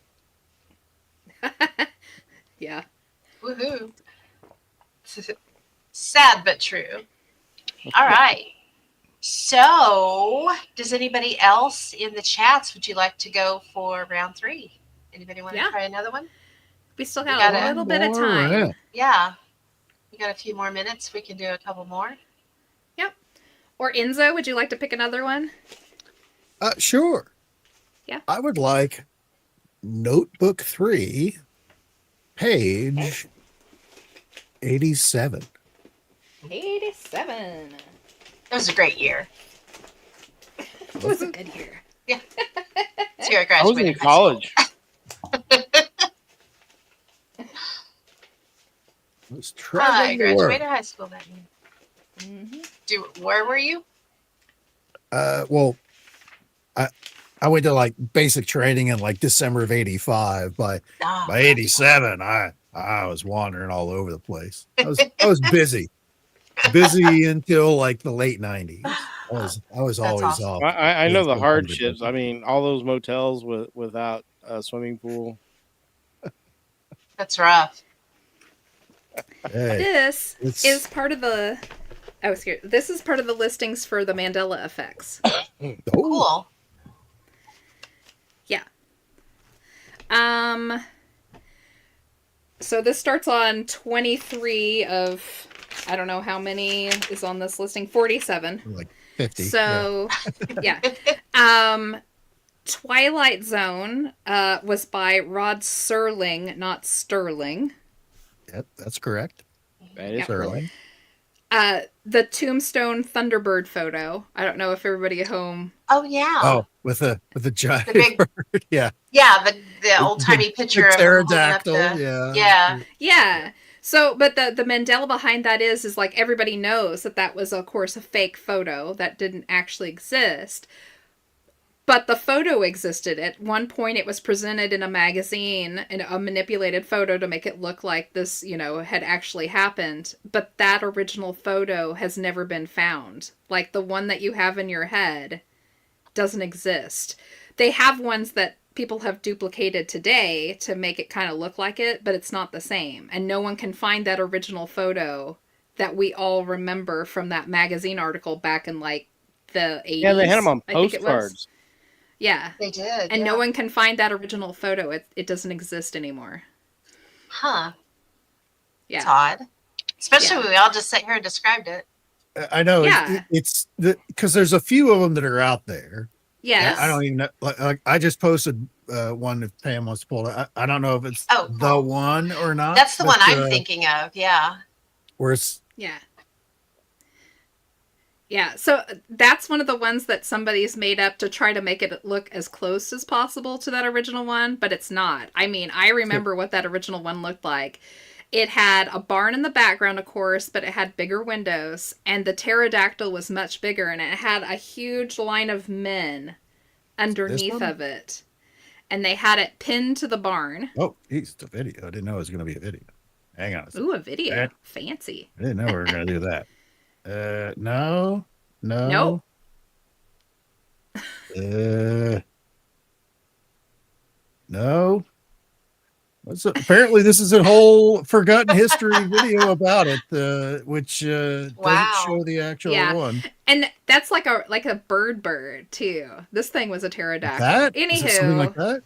Yeah. Woohoo! Sad but true. All right. So, does anybody else in the chats, would you like to go for round 3? Anybody want to Yeah. try another one? We still We got got a it. little bit of More time. round. Yeah. We got a few more minutes. We can do a couple more. Or Enzo, would you like to pick another one? Sure. Yeah. I would like Notebook 3, page 87. 87. It was a great year. It was a good year. It's here I I was in graduated high school. college. I was I traveling the world. graduated high school that year. Mm-hmm. Where were you? Well, I went to like basic training in like December of 85. By Oh, 87, I was wandering all over the place. I was busy until like the late 90s. I was That's always awesome. off. I know the Yeah. hardships. I mean, all those motels without a swimming pool. That's rough. Hey, This it's- is part of the. I was here. This is part of the listings for the Mandela effects. oh, Cool. So this starts on 23 of, I don't know how many is on this listing, 47. like 50. So, yeah. Twilight Zone was by Rod Serling, not Sterling. Yep, that's correct. That is Yeah. Sterling. The Tombstone Thunderbird photo. I don't know if everybody at home. Oh yeah. Oh, with the giant The big- bird. Yeah. Yeah, the old timey picture The of him holding up pterodactyl. the- Yeah. Yeah. Yeah. So, but the Mandela behind that is like everybody knows that was, of course, a fake photo that didn't actually exist. But the photo existed. At one point, it was presented in a magazine, in a manipulated photo to make it look like this, had actually happened. But that original photo has never been found. Like the one that you have in your head doesn't exist. They have ones that people have duplicated today to make it kind of look like it, but it's not the same. And no one can find that original photo that we all remember from that magazine article back in like the 80s. Yeah, they had them on I think it was. postcards. Yeah. They did. And yeah. no one can find that original photo. It doesn't exist anymore. Huh. Yeah. It's odd. Especially Yeah. when we all just sat here and described it. I know. Yeah. It's because there's a few of them that are out there. Yes. I don't even know. Like I just posted one if Pam wants to pull it. I don't know if it's Oh, the cool. one or not. That's the but, one I'm thinking of. Yeah. Where it's Yeah. Yeah, so that's one of the ones that somebody's made up to try to make it look as close as possible to that original one, but it's not. I mean, I remember what that original one looked like. It had a barn in the background, of course, but it had bigger windows, and the pterodactyl was much bigger, and it had a huge line of men underneath one? of it. And they had it pinned to the barn. oh, geez, it's a video. I didn't know it was going to be a video. Hang on a second. Ooh, a video. That- Fancy. I didn't know we were going to do that. No. Nope. No. Apparently, this is a whole forgotten history video about it, which Wow. doesn't show the actual Yeah. one. And that's like a bird too. This thing was a pterodactyl. That Anywho, is it something like that.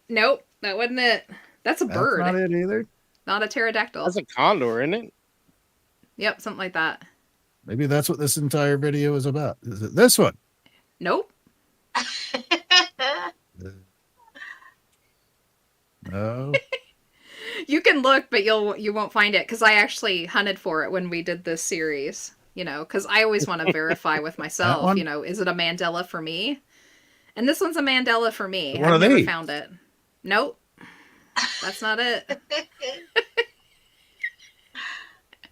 nope, that wasn't it. That's a That's bird, not it either. not a pterodactyl. That's a condor, isn't it? Yep, something like that. Maybe that's what this entire video is about. Is it this one? Nope. No. You can look, but you won't find it because I actually hunted for it when we did this series. Because I always want to verify with myself. one? Is it a Mandela for me? And this one's a Mandela for me. One I've of never these. found it. Nope. That's not it.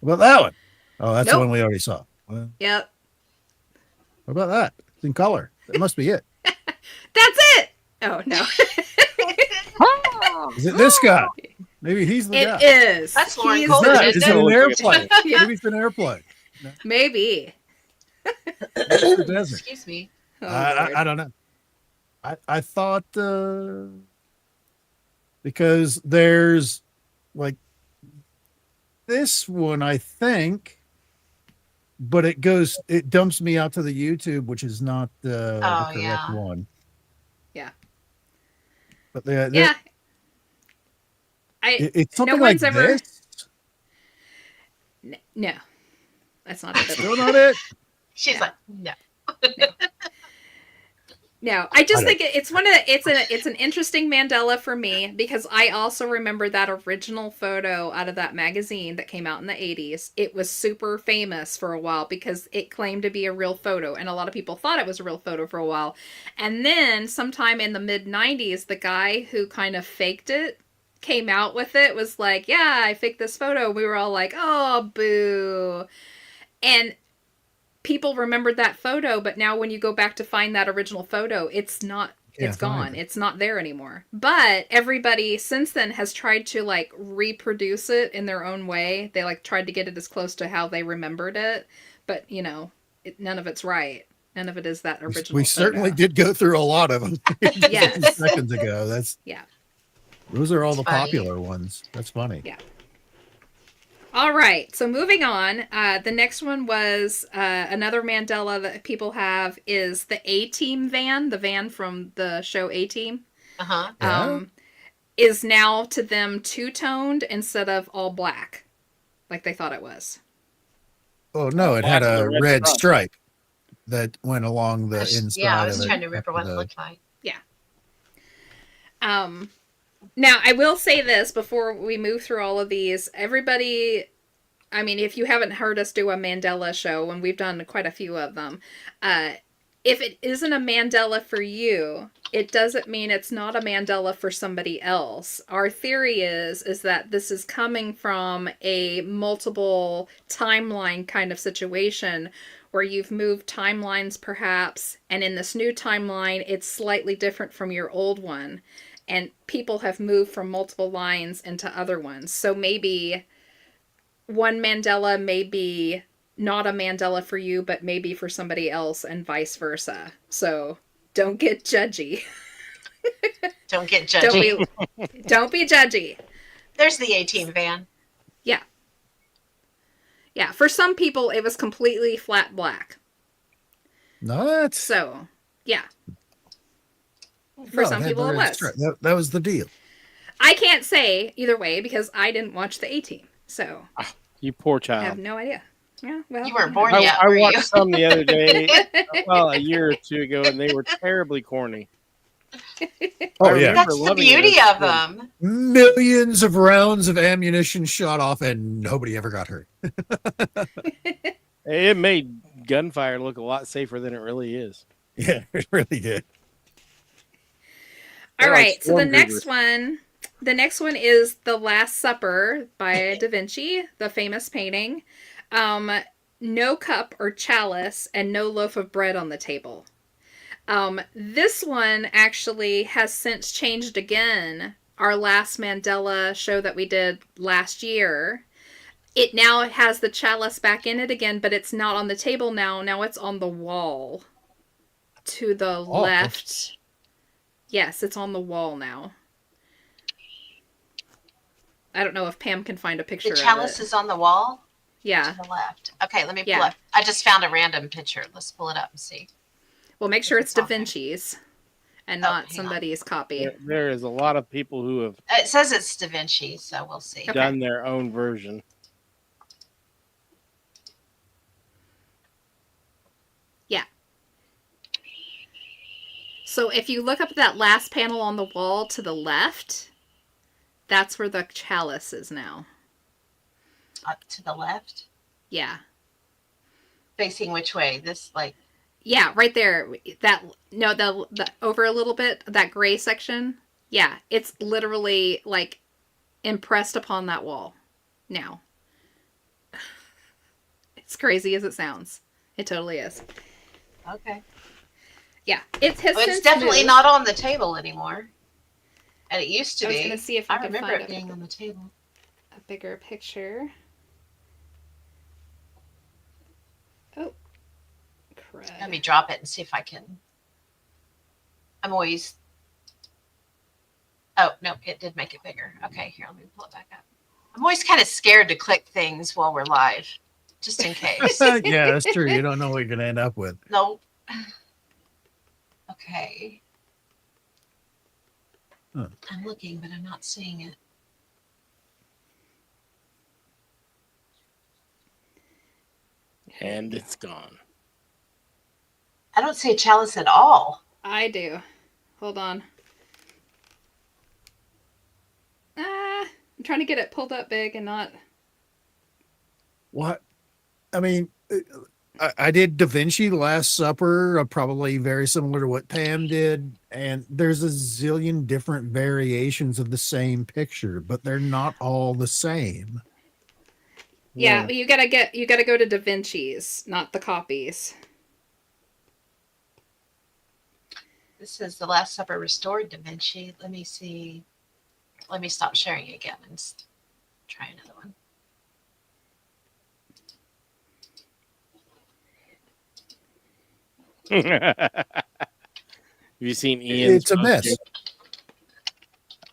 What about that one? Oh, that's the Nope. one we already saw. Well, Yep. what about that? It's in color. That must be it. That's it. Oh no. Is it this guy? Maybe he's the It guy. is. That's Lauren He's Colvin, the- Is isn't it an it? airplane? Yeah. Maybe it's an airplane. Maybe. It's the desert. Excuse me. Oh, I Lord. don't know. I thought because there's like this one, I think, but it dumps me out to the YouTube, which is not the correct yeah. one. Yeah. But Yeah. it's something no like one's ever. this. No, that's not it. Still not it. She's Yeah. like, no. No, I just I think it's an interesting Mandela for me because I also remember that original photo out of that magazine that came out in the 80s. It was super famous for a while because it claimed to be a real photo, and a lot of people thought it was a real photo for a while. And then sometime in the mid 90s, the guy who kind of faked it came out with it, was like, yeah, I faked this photo. We were all like, oh, boo. And people remembered that photo, but now when you go back to find that original photo, it's not, it's gone. It's not there anymore. But everybody since then has tried to like reproduce it in their own way. They like tried to get it as close to how they remembered it, but you know, none of it's right. None of it is that original. We certainly did go through a lot of them. Yes. A few seconds ago. Yeah. Those are all the Funny. popular ones. That's funny. Yeah. All right, so moving on. The next one was another Mandela that people have is the A-Team van, the van from the show A-Team. Uh-huh. Yeah. Is now to them two-toned instead of all black, like they thought it was. Oh no, it had Black a with a red red stripe. stripe that went along the inside. Yeah, I of was it trying to remember after what it the- looked like. Now, I will say this before we move through all of these. Everybody, I mean, if you haven't heard us do a Mandela show, and we've done quite a few of them, if it isn't a Mandela for you, it doesn't mean it's not a Mandela for somebody else. Our theory is that this is coming from a multiple timeline kind of situation where you've moved timelines perhaps, and in this new timeline, it's slightly different from your old one. And people have moved from multiple lines into other ones. So maybe one Mandela may be not a Mandela for you, but maybe for somebody else, and vice versa. So don't get judgy. Don't get judgy. Don't be judgy. There's the A-Team van. Yeah, for some people, it was completely flat black. Not. So, yeah. For No, some it had people, the it red was. stripe. That was the deal. I can't say either way because I didn't watch the A-Team. So, You poor I have child. no idea. Yeah, well, You weren't born I, yet, I were watched you? some the other day, well, a year or two ago, and they were terribly corny. Oh I yeah, remember That's the loving it beauty as a of kid. them. millions of rounds of ammunition shot off, and nobody ever got hurt. It made gunfire look a lot safer than it really is. Yeah, it really did. All They're like right, so the stormtroopers. next one is The Last Supper by Da Vinci, the famous painting. No cup or chalice and no loaf of bread on the table. This one actually has since changed again. Our last Mandela show that we did last year, it now has the chalice back in it again, but it's not on the table now. Now it's on the wall to the left. Yes, it's on the wall now. I don't know if Pam can find a picture The of chalice it. is on the wall Yeah. to the left. Okay, let me pull Yeah. up. I just found a random picture. Let's pull it up and see. Well, make sure it's Da It's on there. Vinci's and Oh, not hang on. somebody's copy. There is a lot of people who have It says it's Da Vinci, so we'll see. Okay. done their own version. So if you look up at that last panel on the wall to the left, that's where the chalice is now. Up to the left, Yeah. facing which way? This like Yeah, right there. The over a little bit, that gray section. Yeah, it's literally like impressed upon that wall now. It's crazy as it sounds. It totally is. okay. Yeah, it has Well, it's since definitely moved. not on the table anymore. And it used to I was be. gonna see if I could remember find it being on the table. a bigger picture. Oh, crud. Let me drop it and see if I can. I'm always. Oh, no, it did make it bigger. Okay, here, let me pull it back up. I'm always kind of scared to click things while we're live, just in case. Yeah, that's true. You don't know what you're going to end up with. No. Okay. Huh. I'm looking, but I'm not seeing it. And it's gone. I don't see a chalice at all. I do. Hold on. I'm trying to get it pulled up big and not. What? I mean, I did Da Vinci Last Supper, probably very similar to what Pam did. And there's a zillion different variations of the same picture, but they're not all the same. Yeah, you gotta go to Da Vinci's, not the copies. This is the Last Supper restored Da Vinci. Let me see. Let me stop sharing again and try another one. Have you seen Ian's? It's a mess. poster?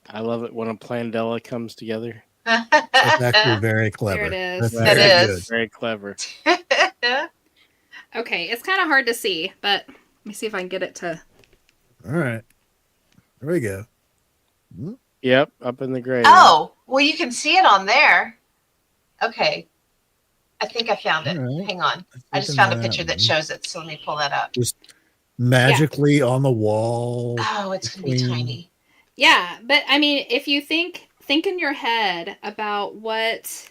I love it when a Plandella comes together. It's actually very clever. There it is. That's It very is. good. Very clever. Okay, it's kind of hard to see, but let me see if I can get it to. All right. There we go. Yep, up in the grave. Oh, well, you can see it on there. Okay. I think I found it. All right. Hang on. I just Open found a that picture that one. shows it. So let me pull that up. Magically on the wall. Oh, it's going to be between- tiny. Yeah, but I mean, if you think in your head about what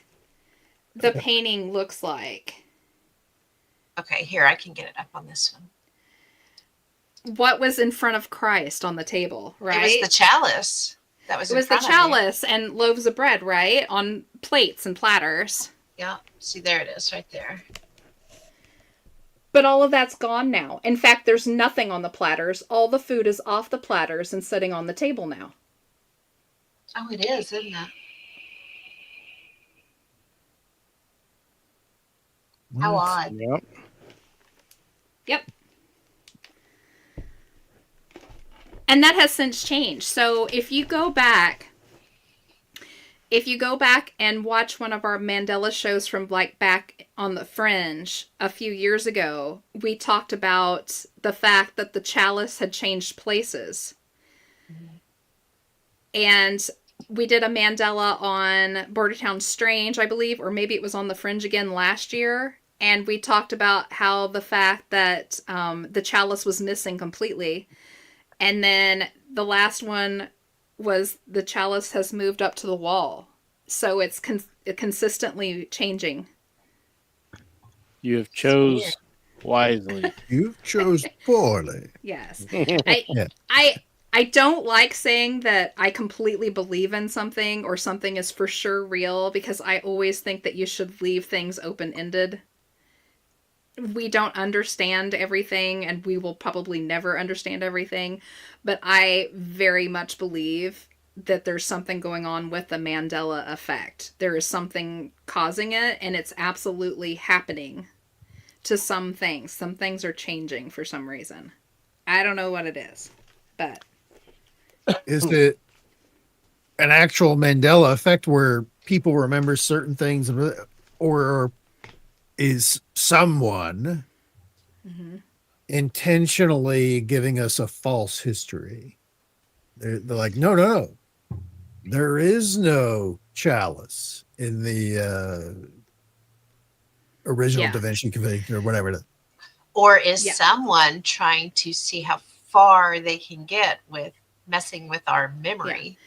the painting looks like, Okay, here, I can get it up on this one. what was in front of Christ on the table, right? It was the chalice. That was It in was the front of me. chalice and loaves of bread, right? On plates and platters. Yeah. See, there it is right there. But all of that's gone now. In fact, there's nothing on the platters. All the food is off the platters and sitting on the table now. Oh, it is, isn't it? How odd. Yep. Yep. And that has since changed. So if you go back and watch one of our Mandela shows from like back on the Fringe a few years ago, we talked about the fact that the chalice had changed places. And we did a Mandela on Bordrtown Strange, I believe, or maybe it was on the Fringe again last year. And we talked about how the fact that the chalice was missing completely. And then the last one was the chalice has moved up to the wall. So it's consistently changing. You have chose wisely. You chose poorly. Yes. Yeah. I don't like saying that I completely believe in something or something is for sure real, because I always think that you should leave things open-ended. We don't understand everything, and we will probably never understand everything, but I very much believe that there's something going on with the Mandela effect. There is something causing it, and it's absolutely happening to some things. Some things are changing for some reason. I don't know what it is, but... Is it an actual Mandela effect where people remember certain things, or is someone intentionally giving us a false history? They're like, no. There is no chalice in the original Yeah. Da Vinci Convention or whatever it is. Or is Yeah. someone trying to see how far they can get with messing with our memory?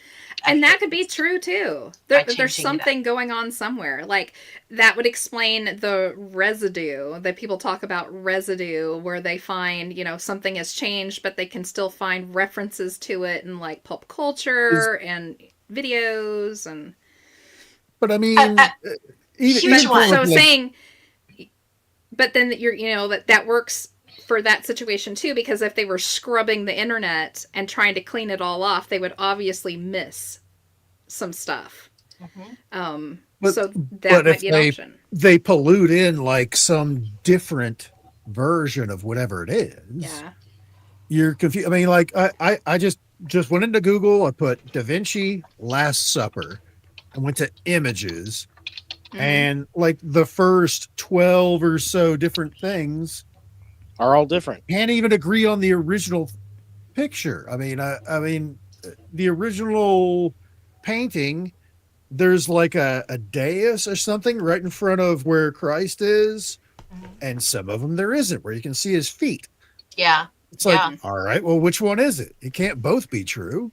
And that could be true too. By There's changing it something going on somewhere. Like that would explain the residue that people talk about, residue, where they find, something has changed, but they can still find references to it in like pop culture and videos and. But I mean, Huge even one. for, So like, saying, but then that works for that situation too, because if they were scrubbing the internet and trying to clean it all off, they would obviously miss some stuff. But- So but that might if be an option. They pollute in like some different version of whatever it is. Yeah. You're confused. I mean, like I just went into Google. I put Da Vinci Last Supper and went to images, and like the first 12 or so different things Are all different. can't even agree on the original picture. I mean, the original painting, there's like a dais or something right in front of where Christ is, and some of them there isn't, where you can see his feet. Yeah. It's like, Yeah. all right, well, which one is it? It can't both be true.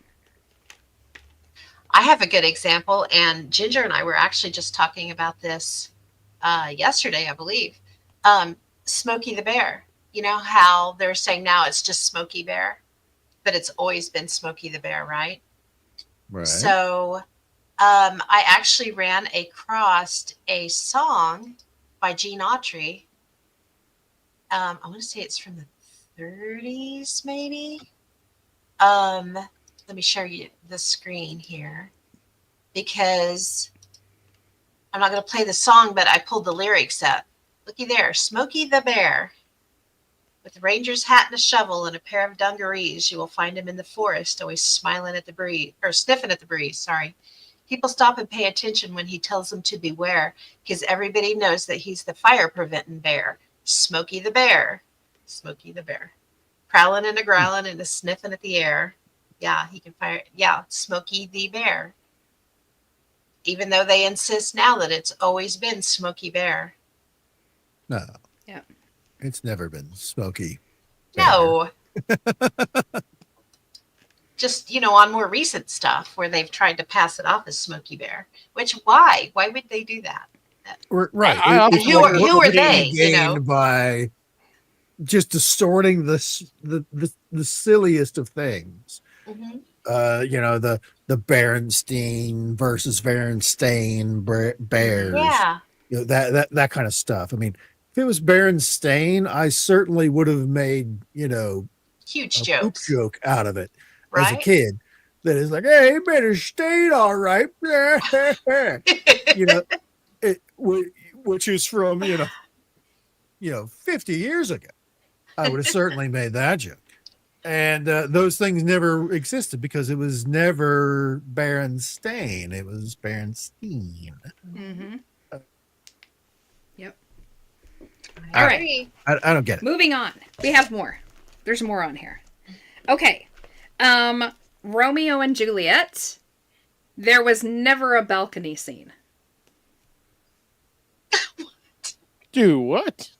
I have a good example, and Ginger and I were actually just talking about this yesterday, I believe. Smokey the Bear. You know how they're saying now it's just Smokey Bear, but it's always been Smokey the Bear, right? Right. So I actually ran across a song by Gene Autry. I want to say it's from the 30s, maybe. Let me show you the screen here, because I'm not going to play the song, but I pulled the lyrics up. Looky there, Smokey the Bear. With a ranger's hat and a shovel and a pair of dungarees, you will find him in the forest, always smiling at the breeze, or sniffing at the breeze, sorry. People stop and pay attention when he tells them to beware, because everybody knows that he's the fire-preventing bear. Smokey the Bear. Smokey the Bear. Prowling and a growling and a sniffing at the air. Yeah, he can fire. Yeah, Smokey the Bear. Even though they insist now that it's always been Smokey Bear. No. Yeah. It's never been Smokey. No. Just, on more recent stuff where they've tried to pass it off as Smokey Bear. Which, why? Why would they do that? Right. I- It's Who like, are- what who are would you they, gain by just distorting the silliest of things? Mhm. The Berenstein versus Berenstain bears. Yeah. That kind of stuff. I mean, if it was Berenstain, I certainly would have made Huge a poop jokes. joke out of it as a Right? kid. That is like, hey, you better stay all right. Which is from 50 years ago. I would have certainly made that joke. And those things never existed because it was never Berenstain. It was Berenstein. Mm-hmm. Yep. I All right. agree. I don't get it. Moving on. We have more. There's more on here. Okay. Romeo and Juliet. There was never a balcony scene. Do what?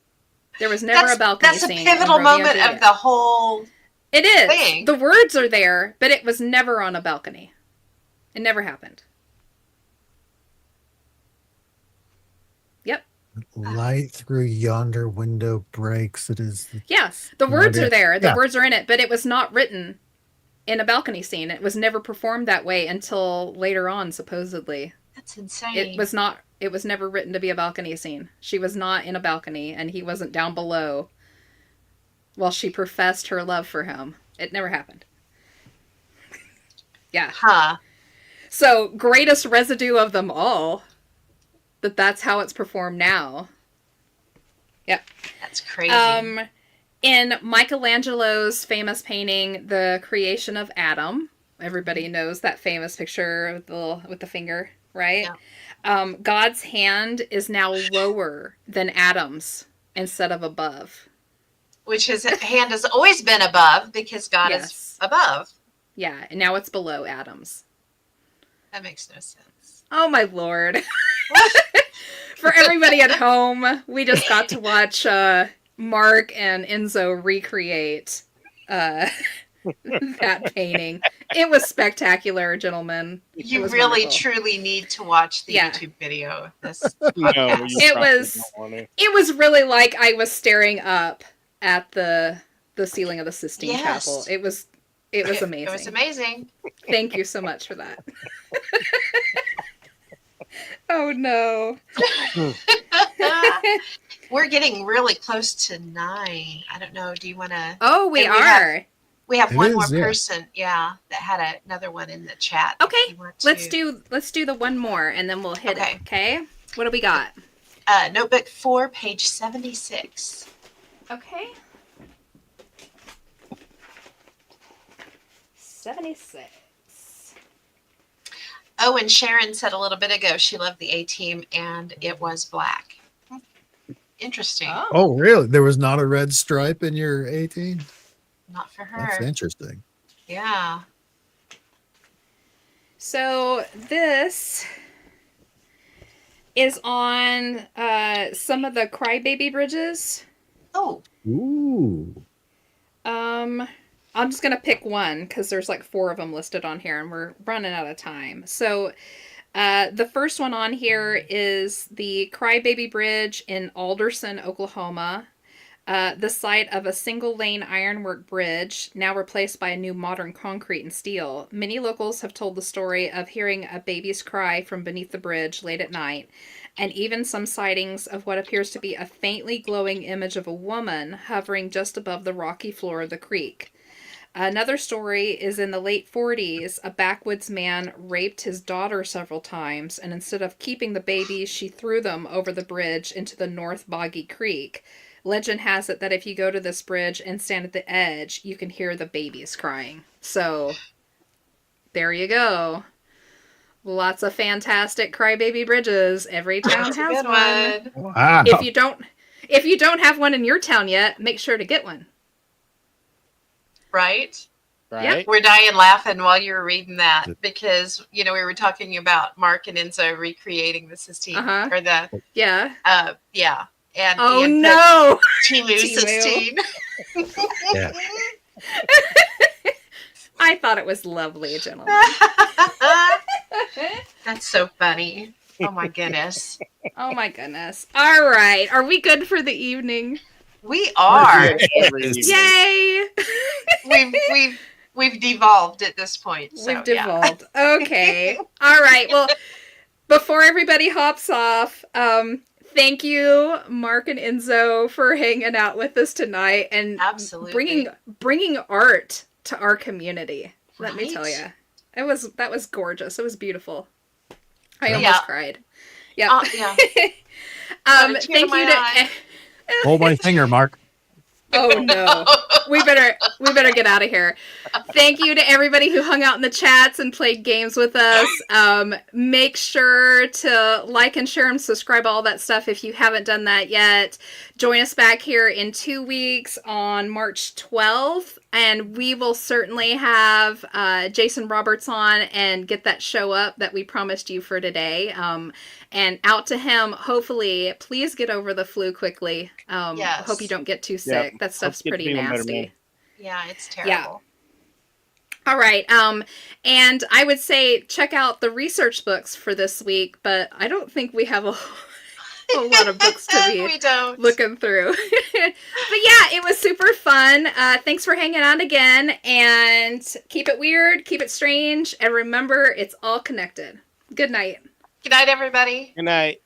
There was never a balcony That's a scene. in pivotal Romeo and moment of Juliet. the whole It is. thing. The words are there, but it was never on a balcony. It never happened. Yep. Light through yonder window breaks. It is. Yes. The words idea. are there. The Yeah. words are in it, but it was not written in a balcony scene. It was never performed that way until later on, supposedly. That's insane. It was never written to be a balcony scene. She was not in a balcony, and he wasn't down below while she professed her love for him. It never happened. Yeah. Huh. So, greatest residue of them all, that's how it's performed now. Yep. That's crazy. In Michelangelo's famous painting, The Creation of Adam, everybody knows that famous picture with the finger, right? Yeah. God's hand is now lower than Adam's instead of above. Which his hand has always been above because God Yes. is above. Yeah, and now it's below Adam's. That makes no sense. Oh my lord. For everybody at home, we just got to watch Mark and Enzo recreate that painting. It was spectacular, gentlemen. You was really, wonderful. truly need to watch the Yeah. YouTube video of this. No, you It probably was- don't want to. It was really like I was staring up at the ceiling of the Sistine Yes. Chapel. It was amazing. It was amazing. Thank you so much for that. Oh no. We're getting really close to 9. I don't know. Do you want to? Oh, we And we are. We have It one is, more yeah. person, that had another one in the chat. Okay, if you want let's to- do the one more, and then we'll hit Okay. it. Okay. What do we got? Notebook 4, page 76. Okay. 76. Oh, and Sharon said a little bit ago she loved the A-Team and it was black. Interesting. Oh, really? There was not a red stripe in your 18? Not for her. That's interesting. Yeah. So this is on some of the Crybaby bridges. Oh, Ooh. I'm just gonna pick one because there's like 4 of them listed on here, and we're running out of time. So, the first one on here is the Crybaby Bridge in Alderson, Oklahoma. The site of a single-lane ironwork bridge, now replaced by a new modern concrete and steel. Many locals have told the story of hearing a baby's cry from beneath the bridge late at night, and even some sightings of what appears to be a faintly glowing image of a woman hovering just above the rocky floor of the creek. Another story is in the late 40s, a backwoods man raped his daughter several times, and instead of keeping the babies, she threw them over the bridge into the North Boggy Creek. Legend has it that if you go to this bridge and stand at the edge, you can hear the babies crying. So, there you go. Lots of fantastic crybaby bridges. Every town that's a has good one. one. Wow. If you don't have one in your town yet, make sure to get one. Right? Right? We're dying laughing while you were reading that because, we were talking about Mark and Enzo recreating the Sistine. Uh-huh. Or the, Yeah. yeah. And Oh Ian put no! Timu Timu. Sistine. Yeah. I thought it was lovely, gentlemen. That's so funny. Oh my goodness. Oh my goodness. All right. Are we good for the evening? We are. Yes. Yay! We've devolved at this point. So, We've devolved. Okay. All right. Well, before everybody hops off, thank you, Mark and Enzo, for hanging out with us tonight and Absolutely. bringing art to our community. Let me Right? tell you, that was gorgeous. It was beautiful. I Yeah. almost cried. Yep. Yeah. Got a tear in Thank my you to. eye. Hold my finger, Mark. Oh no. We better get out of here. Thank you to everybody who hung out in the chats and played games with us. Make sure to like and share and subscribe, all that stuff if you haven't done that yet. Join us back here in 2 weeks on March 12th, and we will certainly have Jason Roberts on and get that show up that we promised you for today. And out to him, hopefully, please get over the flu quickly. Yes. Hope you don't get too sick. That stuff's Hope you get pretty feeling better, nasty. man. Yeah, it's terrible. All right. And I would say check out the research books for this week, but I don't think we have a lot of books to be We don't. looking through. But yeah, it was super fun. Thanks for hanging out again, and keep it weird, keep it strange, and remember, it's all connected. Good night. Good night, everybody. Good night.